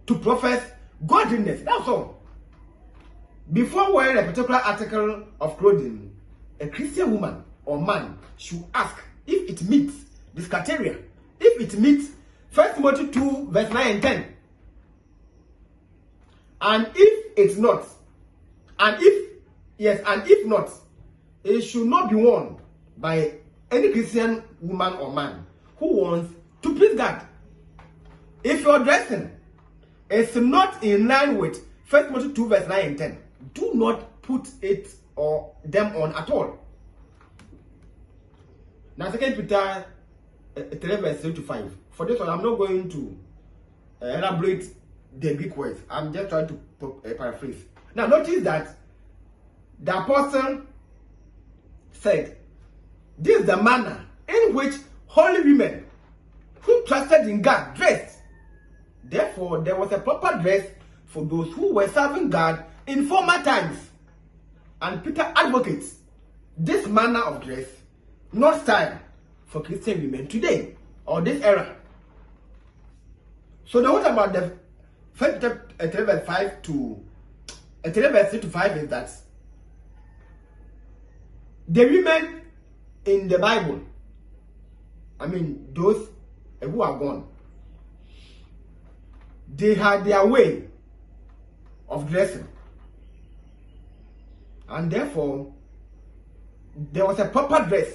to profess godliness. That's all. Before wearing a particular article of clothing, a Christian woman or man should ask if it meets this criteria. If it meets 1 Timothy 2 verse 9 and 10. And if it's not, and if not, it should not be worn by any Christian woman or man who wants to please God. If your dressing is not in line with 1 Timothy 2 verse 9 and 10, do not put it or them on at all. Now 2 Peter 3 verse 3 to 5. For this one, I'm not going to elaborate the Greek words. I'm just trying to paraphrase. Now notice that the apostle said, this is the manner in which holy women who trusted in God dressed. Therefore, there was a proper dress for those who were serving God in former times. And Peter advocates this manner of dress, not style, for Christian women today or this era. So the what about the 1 Peter 3 verse 5 to 3 verse 3 to 5 is that the women in the Bible, I mean those who are gone, they had their way of dressing, and therefore there was a proper dress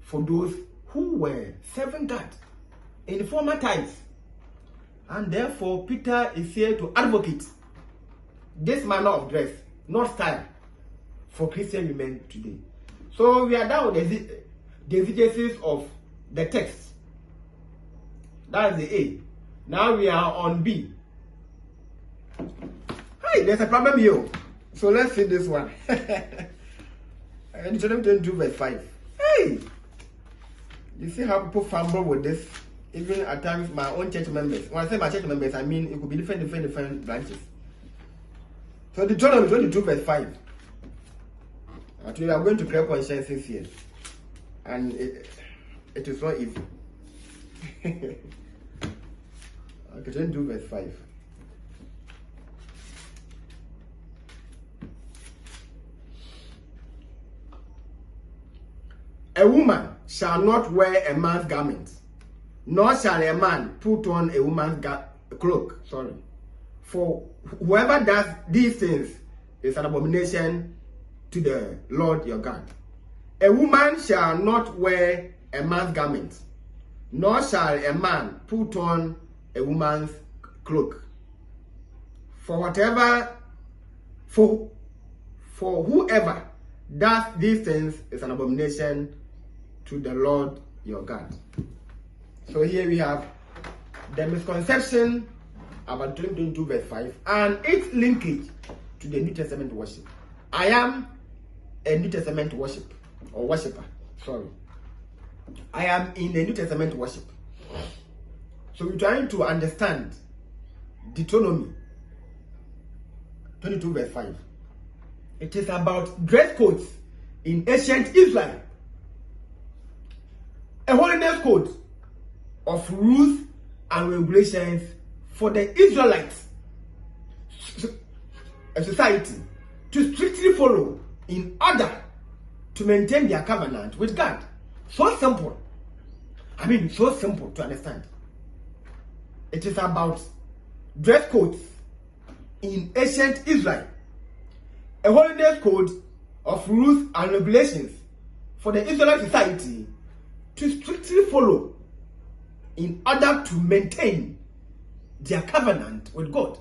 for those who were serving God in former times. And therefore Peter is here to advocate this manner of dress, not style, for Christian women today. So we are down with the exegesis of the text. That's the A. Now we are on B. Hi, there's a problem here. So let's see this one. Deuteronomy 22 verse 5. Hey! You see how people fumble with this? Even at times my own church members. When I say my church members, I mean it could be different branches. So Deuteronomy 22 verse 5. Actually, I'm going to create consciences here. And it is not easy. Okay, 22 verse 5. A woman shall not wear a man's garment, nor shall a man put on a woman's cloak. For whoever does these things is an abomination to the Lord your God. A woman shall not wear a man's garment, nor shall a man put on a woman's cloak. For whoever does these things is an abomination to the Lord your God. So here we have the misconception about 22 verse 5 and its linkage to the New Testament worship. I am a New Testament worshipper. I am in the New Testament worship. So we're trying to understand Deuteronomy 22 verse 5. It is about dress codes in ancient Israel. A holiness code of rules and regulations for the Israelites, a society, to strictly follow in order to maintain their covenant with God. So simple. I mean, so simple to understand. It is about dress codes in ancient Israel. A holiness code of rules and regulations for the Israelite society to strictly follow in order to maintain their covenant with God.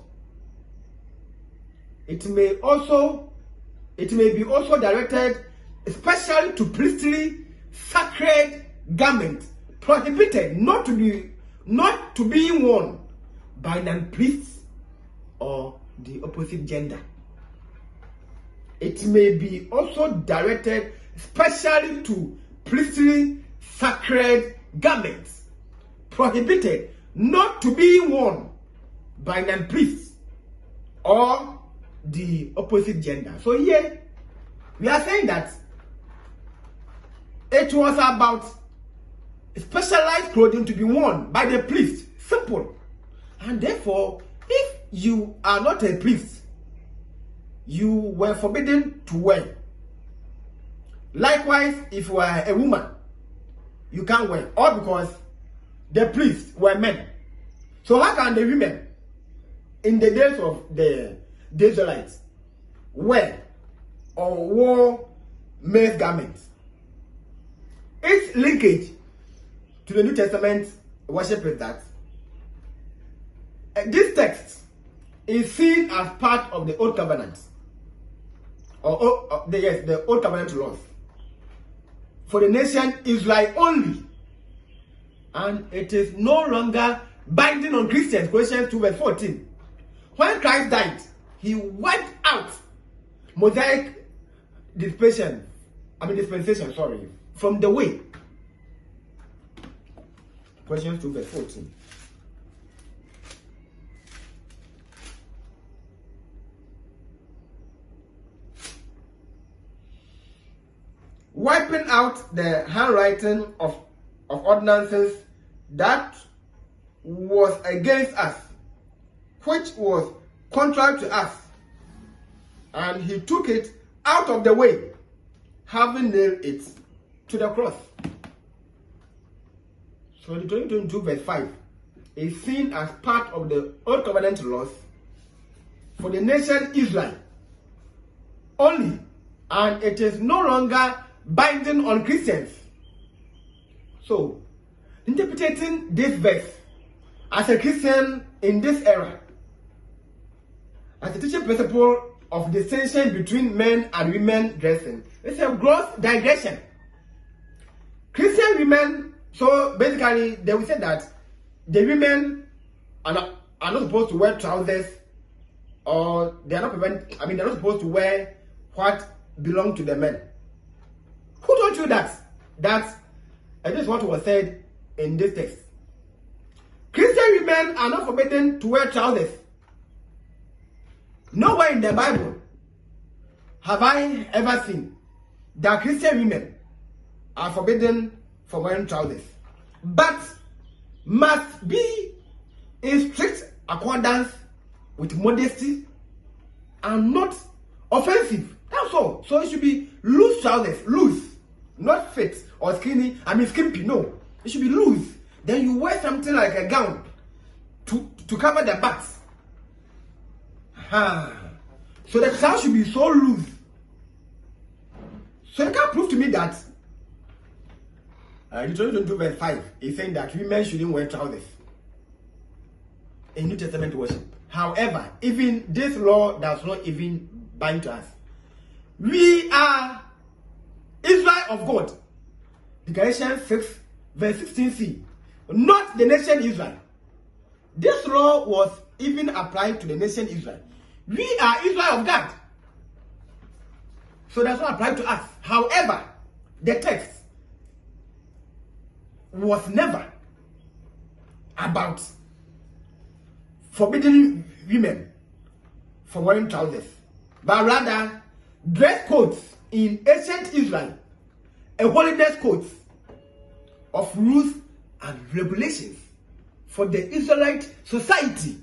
It may be also directed especially to priestly sacred garments prohibited not to be worn binary priests or the opposite gender. It may be also directed especially to priestly sacred garments, prohibited not to be worn by non-priests or the opposite gender. So here we are saying that it was about specialized clothing to be worn by the priest. Simple. And therefore, if you are not a priest, you were forbidden to wear. Likewise, if you are a woman, you can't wear. All because the priests were men. So how can the women in the days of the Israelites wear or wore male garments? Its linkage to the New Testament worship is that this text is seen as part of the Old Covenant, or the Old Covenant laws for the nation Israel only, and it is no longer binding on Christians. Colossians 2 verse 14. When Christ died, he wiped out Mosaic dispensation from the way. Colossians 2 verse 14. Wiping out the handwriting of ordinances that was against us, which was contrary to us, and he took it out of the way, having nailed it to the cross. So the 2022 verse 5 is seen as part of the Old Covenant laws for the nation Israel only, and it is no longer binding on Christians. So, interpreting this verse as a Christian in this era, as a teaching principle of distinction between men and women dressing, it's a gross digression. Christian women, so basically they will say that the women are not supposed to wear trousers, or they're not supposed to wear what belong to the men. Who told you that? This is what was said in this text. Christian women are not forbidden to wear trousers. Nowhere in the Bible have I ever seen that Christian women are forbidden from wearing trousers, but must be in strict accordance with modesty and not offensive. That's all. So it should be loose trousers, loose, not fit or skinny. Skimpy. No, it should be loose. Then you wear something like a gown to cover the butt. So the trousers should be so loose. So you can't prove to me that Deuteronomy 22 verse 5 is saying that women shouldn't wear trousers in New Testament worship. However, even this law does not even bind to us. We are Israel of God. Galatians 6 verse 16c. Not the nation Israel. This law was even applied to the nation Israel. We are Israel of God. So that's not applied to us. However, the text was never about forbidding women from wearing trousers, but rather dress codes in ancient Israel, a holiness code of rules and regulations for the Israelite society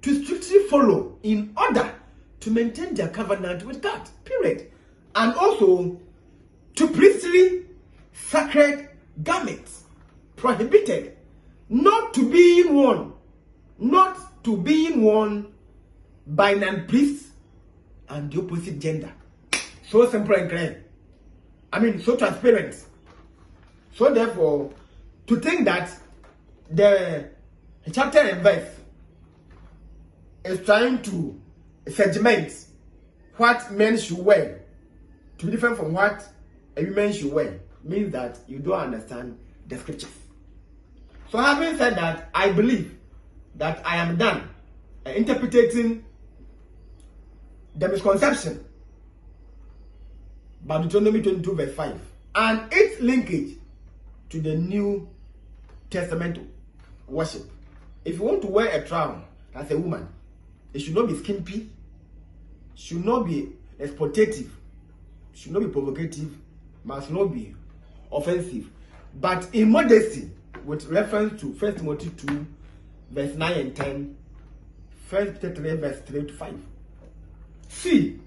to strictly follow in order to maintain their covenant with God, period. And also to priestly sacred garments, prohibited not to be worn by non-priests and the opposite gender. So simple and clear. So transparent. So therefore, to think that the chapter and verse is trying to segment what men should wear to be different from what a woman should wear means that you don't understand the scriptures. So having said that, I believe that I am done interpreting the misconception by Deuteronomy 22 verse 5 and its linkage to the New Testament worship. If you want to wear a crown as a woman, it should not be skimpy, should not be exploitative, should not be provocative, must not be offensive, but in modesty, with reference to 1 Timothy 2 verse 9 and 10, 1 Peter 3 verse 3 to 5. See,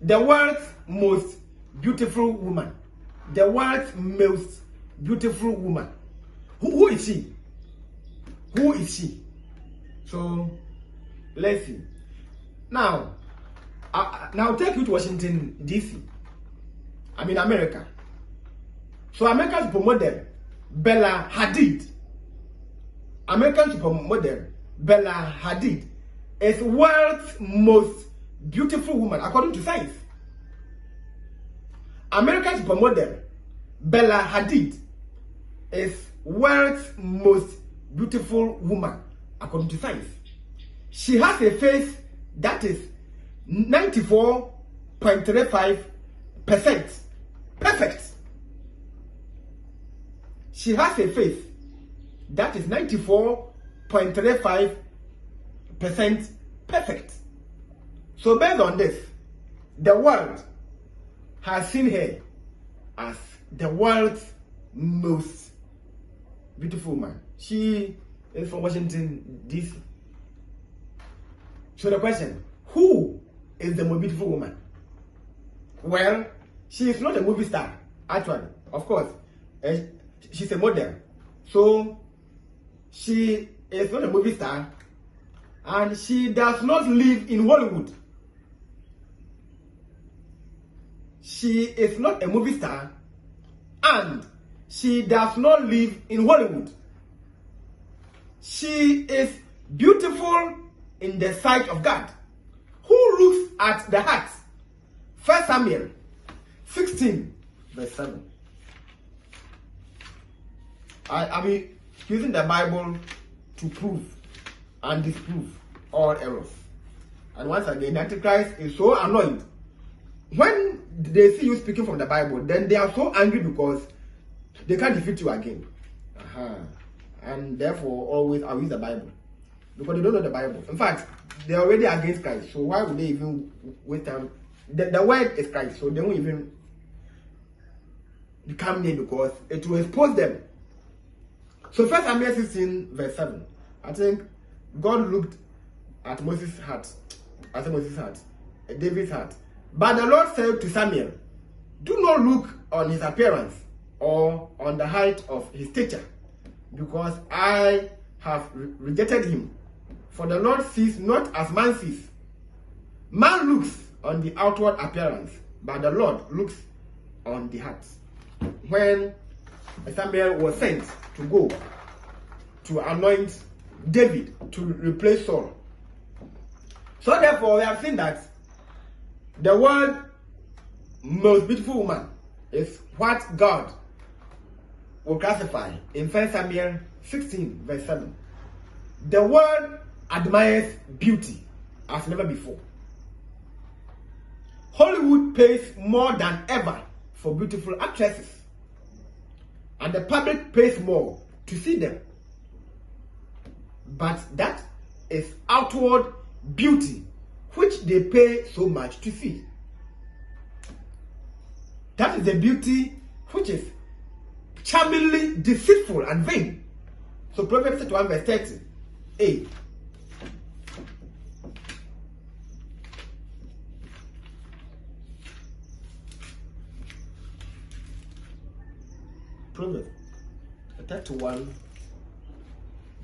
the world's most beautiful woman, the world's most beautiful woman. Who is she? Who is she? So let's see. Now I'll take you to Washington DC. I'm in America. So American supermodel Bella Hadid. American supermodel Bella Hadid is world's most beautiful woman according to science. American supermodel Bella Hadid is world's most beautiful woman according to science. She has a face that is 94.35% perfect. She has a face that is 94.35% perfect. So based on this, the world has seen her as the world's most beautiful woman. She is from Washington, DC. So the question, who is the most beautiful woman? Well, she is not a movie star, actually. Of course, she's a model. So she is not a movie star, and she does not live in Hollywood. She is not a movie star, and she does not live in Hollywood. She is beautiful in the sight of God, who looks at the heart. 1 Samuel 16 verse 7. I mean, using the Bible to prove and disprove all errors. And once again, the Antichrist is so annoyed. When they see you speaking from the Bible, then they are so angry because they can't defeat you again. And therefore, always I'll use the Bible. Because they don't know the Bible. In fact, they're already against Christ. So why would they even waste time? The word is Christ, so they won't even come near because it will expose them. So 1 Samuel 16 verse 7. I think God looked at Moses' heart. I said Moses' heart. David's heart. But the Lord said to Samuel, do not look on his appearance or on the height of his stature, because I have rejected him. For the Lord sees not as man sees. Man looks on the outward appearance, but the Lord looks on the heart. When Samuel was sent to go to anoint David to replace Saul. So therefore, we have seen that the word most beautiful woman is what God will classify in 1 Samuel 16 verse 7. The world admires beauty as never before. Hollywood pays more than ever for beautiful actresses, and the public pays more to see them. But that is outward beauty, which they pay so much to see. That is the beauty which is charmingly deceitful and vain. So Proverbs 31 verse 30. Proverbs 31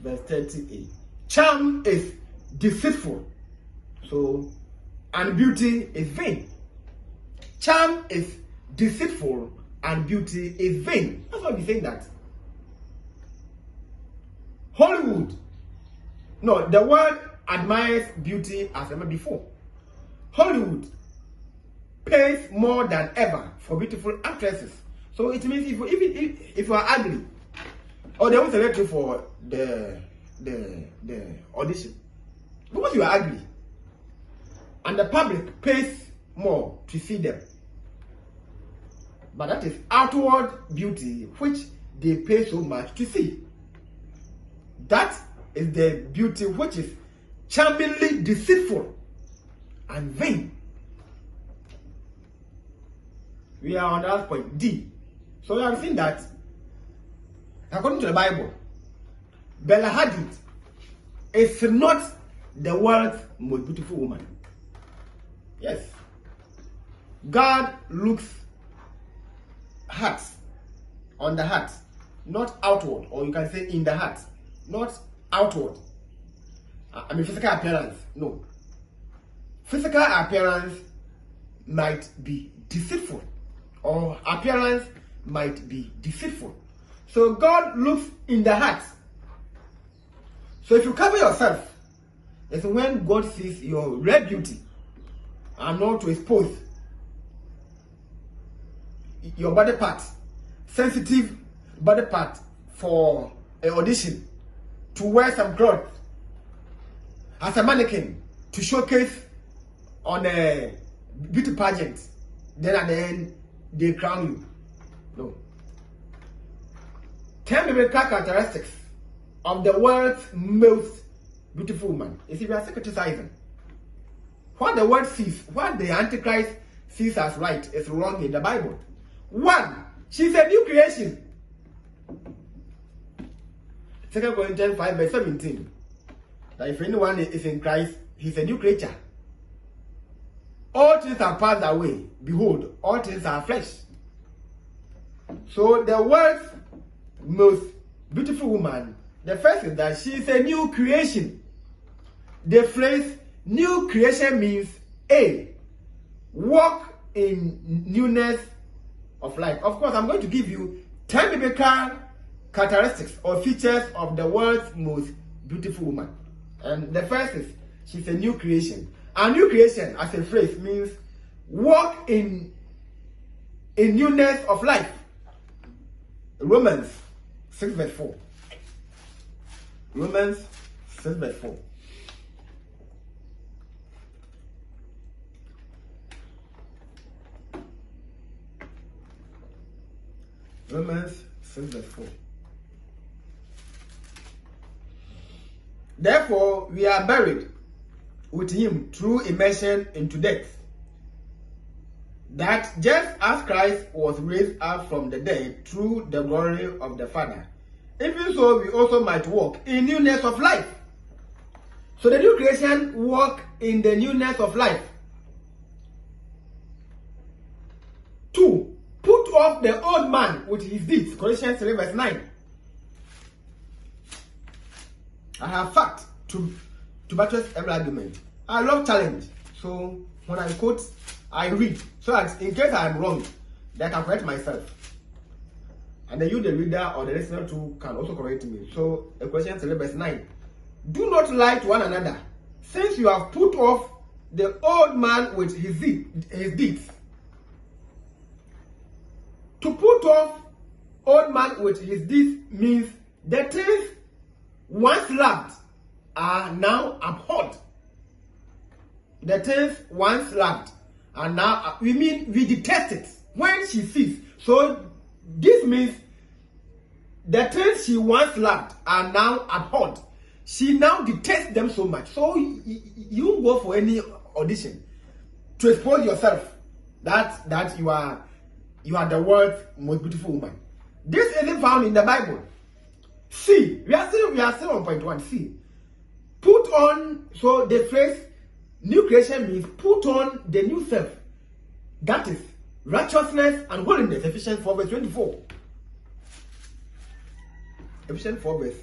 verse 30a. Charm is deceitful, so and beauty is vain. Charm is deceitful and beauty is vain. That's why we're saying that. Hollywood, no, the world admires beauty as never before. Hollywood pays more than ever for beautiful actresses. So it means if you are ugly, or they won't select you for the audition because you are ugly, and the public pays more to see them. But that is outward beauty, which they pay so much to see. That is the beauty which is charmingly deceitful and vain. We are on that point, D. So we have seen that, according to the Bible, Bella Hadid is not the world's most beautiful woman. Yes. God looks hearts, on the heart, not outward, or you can say in the heart, not outward. I mean physical appearance, no. Physical appearance might be deceitful, or appearance might be deceitful. So God looks in the heart. So if you cover yourself, it's when God sees your real beauty and not to expose your body part, sensitive body part for an audition, to wear some clothes as a mannequin to showcase on a beauty pageant. Then at the end, they crown you. No. 10 biblical characteristics of the world's most beautiful woman. You see, we are still criticizing. What the world sees, what the Antichrist sees as right, is wrong in the Bible. 1, she's a new creation. 2 Corinthians 5 verse 17. That if anyone is in Christ, he's a new creature. All things are passed away. Behold, all things are flesh. So the world's most beautiful woman, the first is that she is a new creation. The phrase new creation means A, walk in newness of life. Of course, I'm going to give you 10 biblical characteristics or features of the world's most beautiful woman. And the first is she's a new creation. A new creation, as a phrase, means walk in newness of life. Romans 6 verse 4. Romans 6 verse 4. Romans 6 verse 4. Therefore, we are buried with him through immersion into death, that just as Christ was raised up from the dead through the glory of the Father, even so we also might walk in newness of life. So the new creation walk in the newness of life. 2, put off the old man with his deeds. Colossians 3 verse 9. I have fact to buttress every argument. I love challenge. So when I quote, I read. So that in case I am wrong, that I can correct myself. And then you, the reader or the listener too, can also correct me. So Colossians 3 verse 9. Do not lie to one another, since you have put off the old man with his deeds. To put off old man with his deeds means the things once loved are now abhorred. The things once loved are now, we detest it when she sees. So this means the things she once loved are now abhorred. She now detests them so much. So you go for any audition to expose yourself that you are the world's most beautiful woman. This isn't found in the Bible. C, we are still on point 1. C, put on. So the phrase new creation means put on the new self. That is righteousness and holiness. Ephesians 4 verse 24. Ephesians 4 verse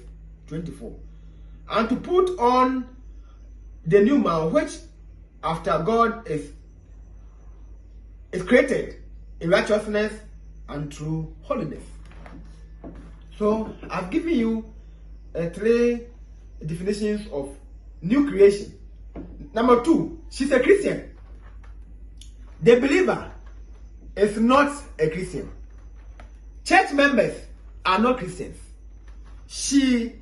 24. And to put on the new man, which after God is created in righteousness and true holiness. So I've given you 3 definitions of new creation. Number 2, she's a Christian. The believer is not a Christian. Church members are not Christians. she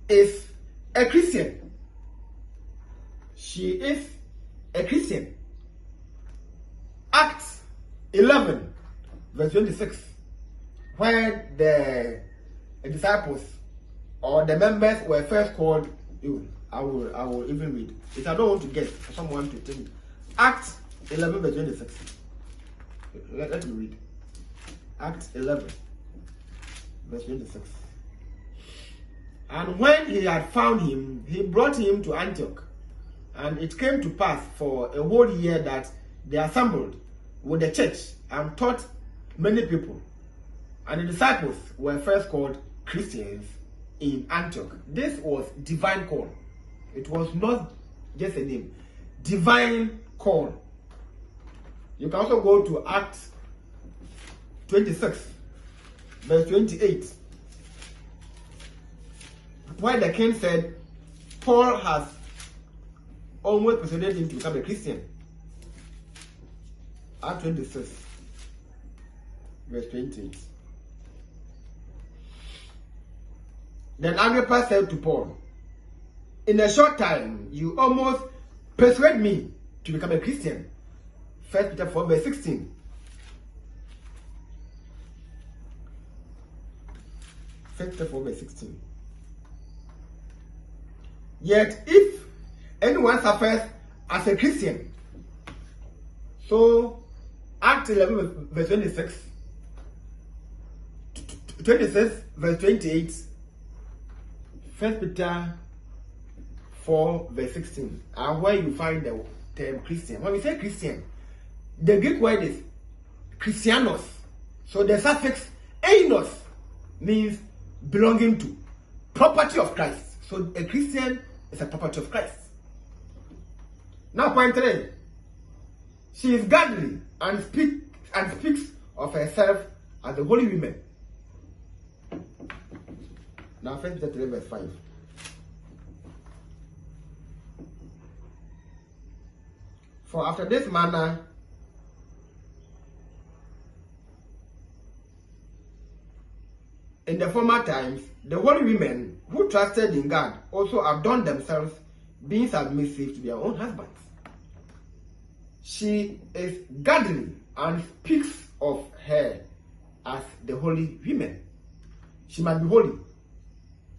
is a Christian. She is a Christian. Acts 11, verse 26, where the disciples or the members were first called. I will even read it. I don't want to guess for someone to think. Acts 11, verse 26. Let me read. Acts 11, verse 26. And when he had found him, he brought him to Antioch. And it came to pass for a whole year that they assembled with the church and taught many people. And the disciples were first called Christians in Antioch. This was divine call. It was not just a name. Divine call. You can also go to Acts 26, verse 28, where the king said, Paul has almost persuaded him to become a Christian. Acts 26, verse 28. Then Agrippa said to Paul, in a short time, you almost persuade me to become a Christian. 1 Peter 4, verse 16. 1 Peter 4, verse 16. Yet if anyone suffers as a Christian, so Acts 11, verse 26, 26, verse 28, 1 Peter 4, verse 16, and where you find the term Christian. When we say Christian, the Greek word is Christianos. So the suffix einos means belonging to, property of Christ. So a Christian is a property of Christ. Now point 3. She is godly and speaks of herself as a holy woman. Now 1 Peter 3, verse 5. For after this manner in the former times, the holy women who trusted in God also adorned themselves, being submissive to their own husbands. She is godly and speaks of her as the holy women. She must be holy.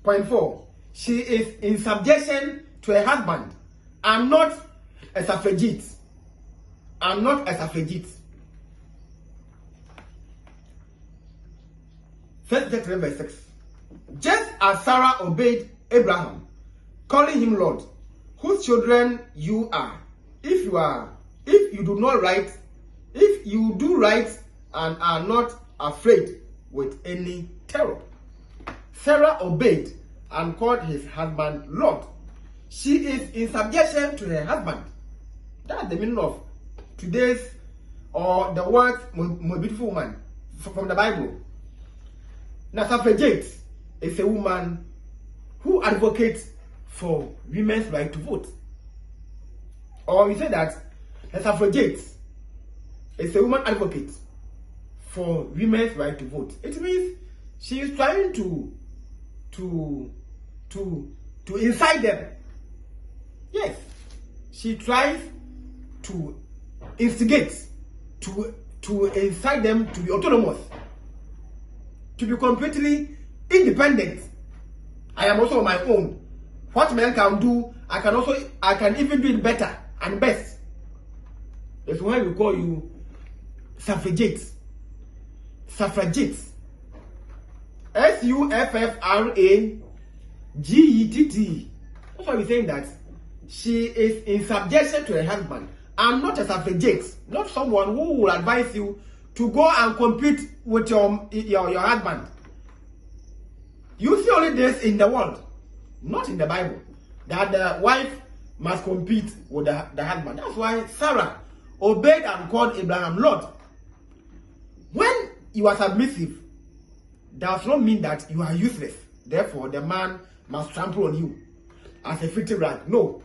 Point 4. She is in subjection to her husband and not a suffragette. I'm not a suffragette. 1 Peter 3, verse 6. Just as Sarah obeyed Abraham, calling him Lord, whose children you are, if you do right and are not afraid with any terror. Sarah obeyed and called his husband Lord. She is in subjection to her husband. That's the meaning of today's, or the word most beautiful woman from the Bible. Now, suffragette is a woman who advocates for women's right to vote. Or we say that a suffragette is a woman advocate for women's right to vote. It means she is trying to incite them. Yes, she tries to instigate, to incite them to be autonomous, to be completely independent. I am also on my own. What men can do, I can even do it better and best. That's why we call you suffragettes. Suffragettes. SUFFRAGETT. That's why we're saying that she is in subjection to her husband and not a suffragette, not someone who will advise you to go and compete with your husband. You see only this in the world, not in the Bible, that the wife must compete with the husband. That's why Sarah obeyed and called Abraham Lord. When you are submissive, does not mean that you are useless. Therefore, the man must trample on you as a filthy rag. No.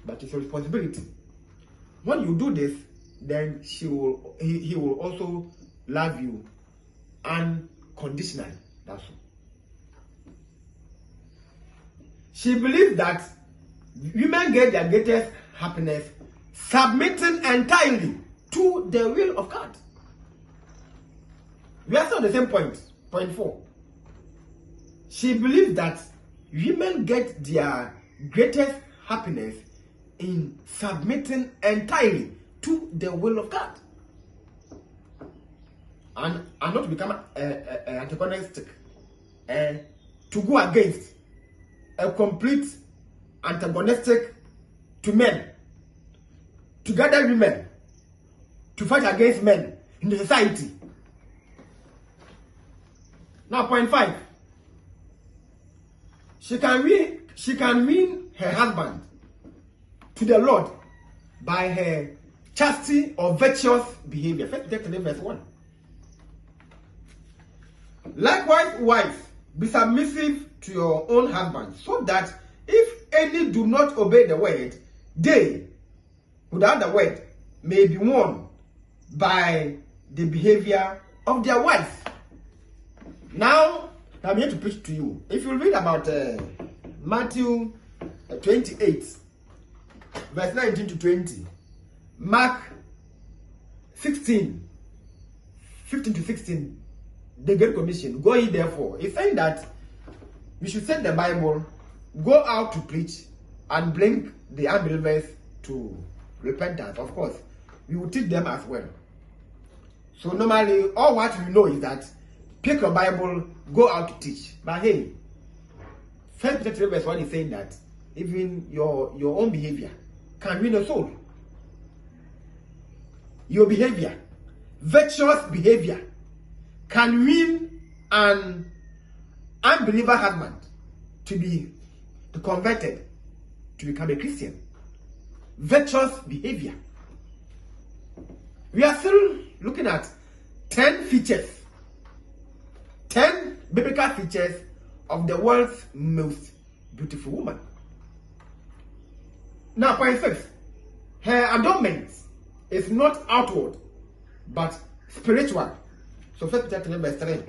But it's a responsibility. When you do this, then he will also love you unconditionally. That's all. She believes that women get their greatest happiness submitting entirely to the will of God. We are still on the same point. Point 4. She believes that women get their greatest happiness in submitting entirely to the will of God. And not to become antagonistic, to go against a complete antagonistic to men, to gather women, to fight against men in the society. Now, point 5. She can win her husband to the Lord by her chastity or virtuous behavior. 1 Peter 3 verse 1. Likewise, wives, be submissive to your own husband, so that if any do not obey the word, they, without the word, may be won by the behavior of their wives. Now, I'm here to preach to you. If you read about Matthew 28, verse 19 to 20, Mark 16, 15 to 16, the Great Commission, go ye therefore. It's saying that we should set the Bible, go out to preach, and bring the unbelievers to repentance. Of course, we will teach them as well. So normally, all what we know is that pick your Bible, go out to teach. But hey, 1 Peter 3 verse 1 is saying that even your own behavior can win a soul. Your behavior, virtuous behavior, can win an unbeliever husband to converted, to become a Christian. Virtuous behavior. We are still looking at 10 features, 10 biblical features of the world's most beautiful woman. Now, point 6. Her adornment is not outward, but spiritual. So, 1 Peter 3 verse 3.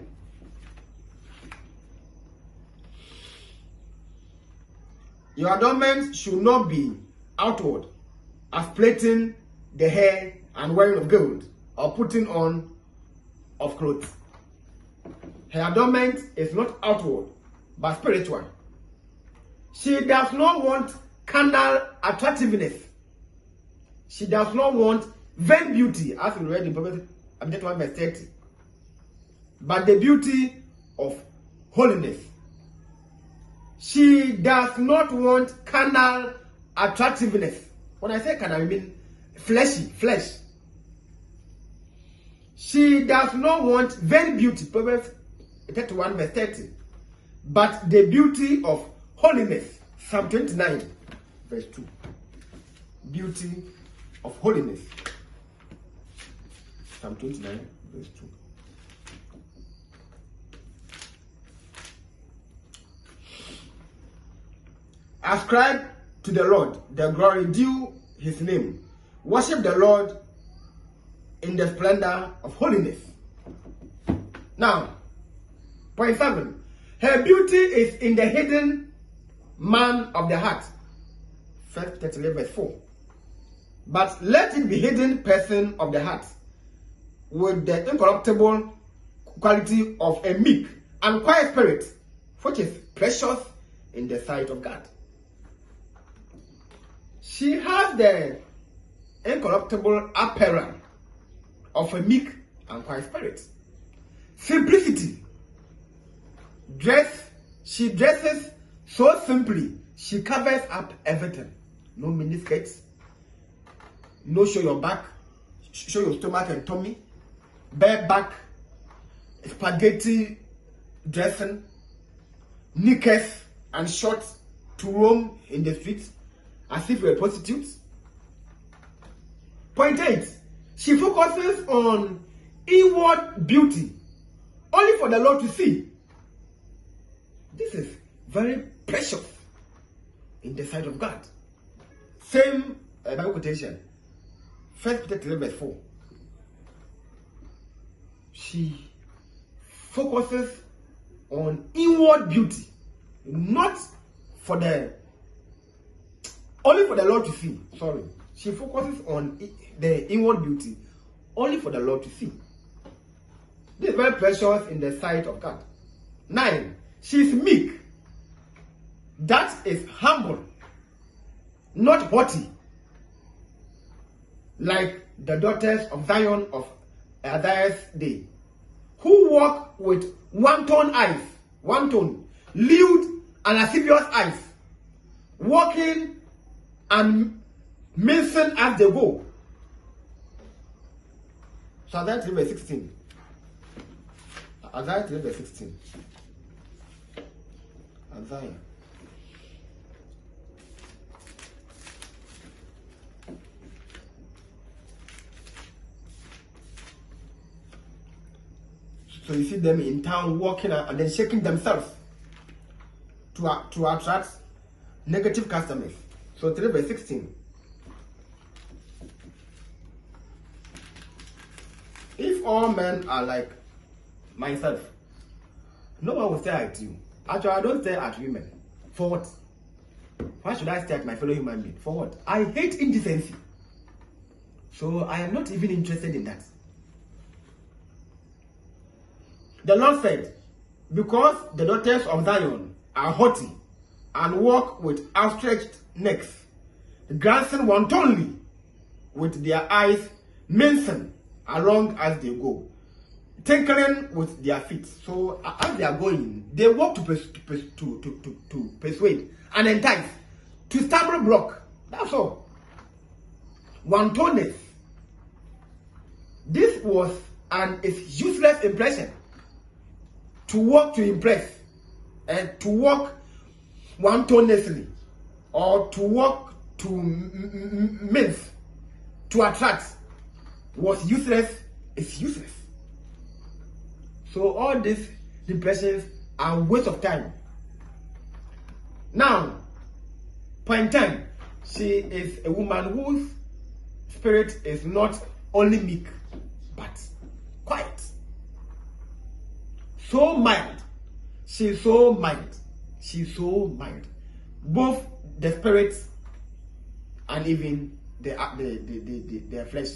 Your adornment should not be outward, as plaiting the hair and wearing of gold, or putting on of clothes. Her adornment is not outward, but spiritual. She does not want carnal attractiveness. She does not want vain beauty, as we read in Proverbs 1 verse 30, but the beauty of holiness. She does not want carnal attractiveness. When I say carnal, I mean fleshy, flesh. She does not want vain beauty, Proverbs 31 verse 30, but the beauty of holiness, Psalm 29 verse 2. Beauty of holiness, Psalm 29 verse 2. Ascribe to the Lord the glory due his name. Worship the Lord in the splendor of holiness. Now, point 7. Her beauty is in the hidden man of the heart. 1 Peter 3 verse 4. But let it be hidden person of the heart, with the incorruptible quality of a meek and quiet spirit, which is precious in the sight of God. She has the incorruptible apparel of a meek and quiet spirit. Simplicity. She dresses so simply, she covers up everything. No miniskirts, no show your back, show your stomach and tummy, bare back, spaghetti dressing, knickers and shorts to roam in the streets as if you're a prostitute. Point 8. She focuses on inward beauty, only for the Lord to see. This is very precious in the sight of God. Same Bible quotation, 1 Peter 3 verse 4. She focuses on inward beauty, not only for the Lord to see. Sorry. She focuses on the inward beauty only for the Lord to see. This is very precious in the sight of God. 9. She is meek. That is humble, not haughty, like the daughters of Zion of Isaiah's day, who walk with one-tone eyes, lewd and lascivious eyes, walking and mincing as they go. So Isaiah 3 verse 16. Isaiah 3 verse 16. Isaiah. So you see them in town walking and then shaking themselves to attract negative customers. So 3 verse 16. If all men are like myself, no one will stare at you. Actually, I don't stare at women. For what? Why should I stare at my fellow human being? For what? I hate indecency. So I am not even interested in that. The Lord said, because the daughters of Zion are haughty and walk with outstretched necks, glancing wantonly with their eyes, mincing along as they go, tinkling with their feet. So as they are going, they walk to persuade and entice, to stumble block. That's all. Wantoness. This was its useless impression. To walk to impress, and to walk wantonly, or to walk to mince, to attract, was useless. It's useless. So all these impressions are a waste of time. Now, point 10, she is a woman whose spirit is not only meek, but quiet. So mild. She's so mild. She's so mild. Both the spirit and even the flesh.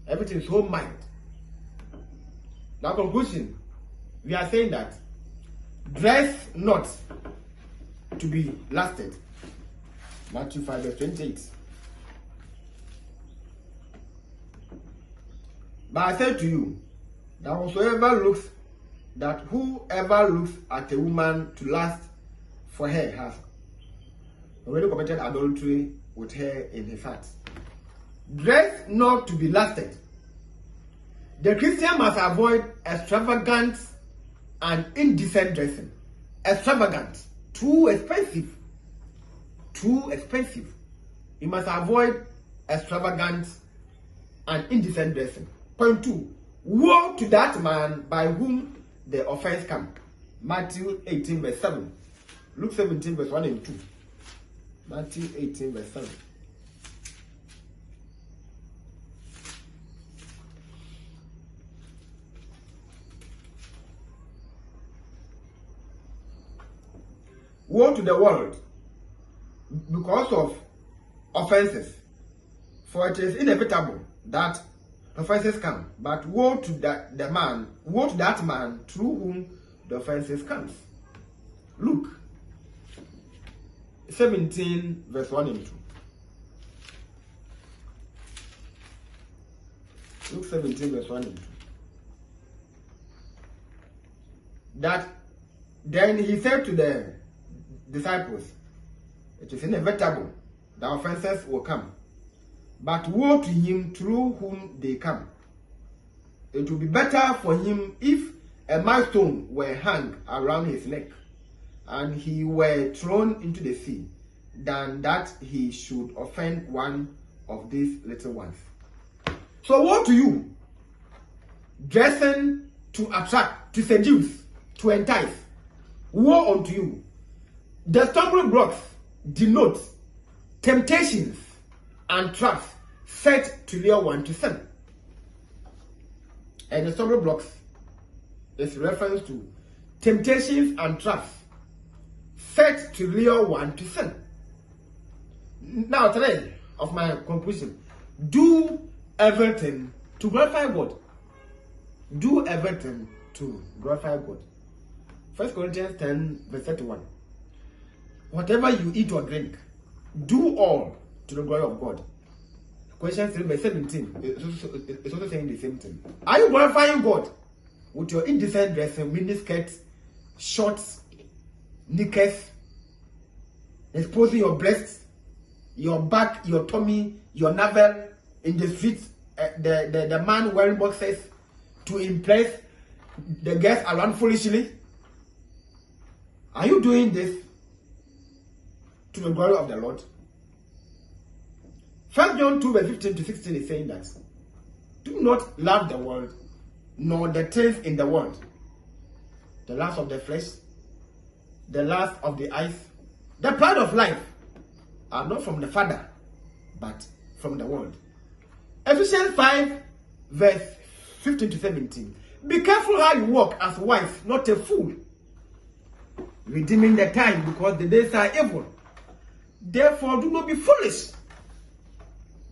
Everything is so mild. Now, conclusion. We are saying that dress not to be lasted. Matthew 5 verse 28. But I say to you that whoever looks at a woman to lust for her has already committed adultery with her in his heart. Dress not to be lasted. The Christian must avoid extravagant and indecent dressing. Extravagant, too expensive. Too expensive. You must avoid extravagant and indecent dressing. Point 2. Woe to that man by whom the offense comes. Matthew 18 verse 7. Luke 17 verse 1 and 2. Matthew 18 verse 7. Woe to the world because of offenses, for it is inevitable that offenses come, but woe to that man through whom the offenses comes. Luke 17 verse 1 and 2. Luke 17 verse 1 and 2. That then he said to the disciples, it is inevitable the offenses will come, but woe to him through whom they come. It would be better for him if a millstone were hung around his neck and he were thrown into the sea, than that he should offend one of these little ones. So woe to you, dressing to attract, to seduce, to entice. Woe unto you. The stumbling blocks denote temptations and traps set to lure one to sin. And the stumbling blocks is reference to temptations and traps set to lure one to sin. Now, today, of my conclusion, do everything to glorify God. Do everything to glorify God. 1 Corinthians 10, verse 31. Whatever you eat or drink, do all to the glory of God. Question 3, verse 17. It's also saying the same thing. Are you glorifying God with your indecent dressing, miniskirts, shorts, knickers, exposing your breasts, your back, your tummy, your navel in the streets, the man wearing boxers to impress the girls around foolishly? Are you doing this to the glory of the Lord? 1 John 2, verse 15 to 16 is saying that do not love the world, nor the things in the world. The lust of the flesh, the lust of the eyes, the pride of life are not from the Father, but from the world. Ephesians 5, verse 15 to 17. Be careful how you walk as wise, not a fool, redeeming the time, because the days are evil. Therefore, do not be foolish,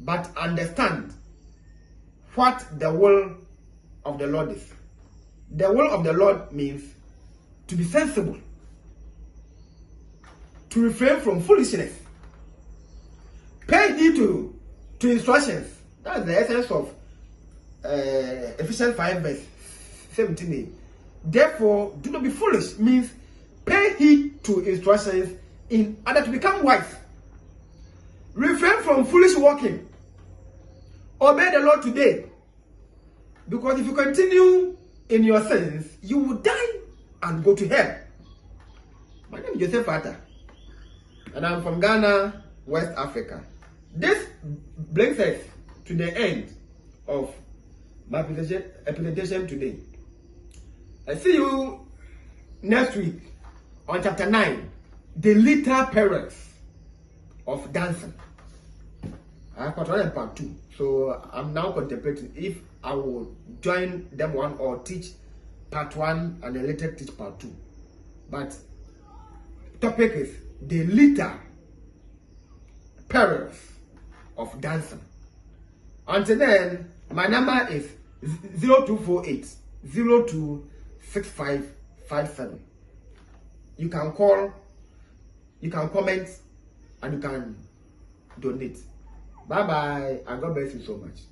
but understand what the will of the Lord is. The will of the Lord means to be sensible, to refrain from foolishness, pay heed to instructions. That's the essence of Ephesians 5, verse 17a. Therefore, do not be foolish means pay heed to instructions in order to become wise. Refrain from foolish walking. Obey the Lord today. Because if you continue in your sins, you will die and go to hell. My name is Joseph Atta, and I'm from Ghana, West Africa. This brings us to the end of my presentation today. I see you next week on chapter 9, the literal perils of dancing. I have part 1 and part 2. So I'm now contemplating if I will join them one or teach part 1 and then later teach part 2. But topic is the literal perils of dancing. Until then, my number is 0248 026557. You can call, you can comment, and you can donate. Bye bye, and God bless you so much.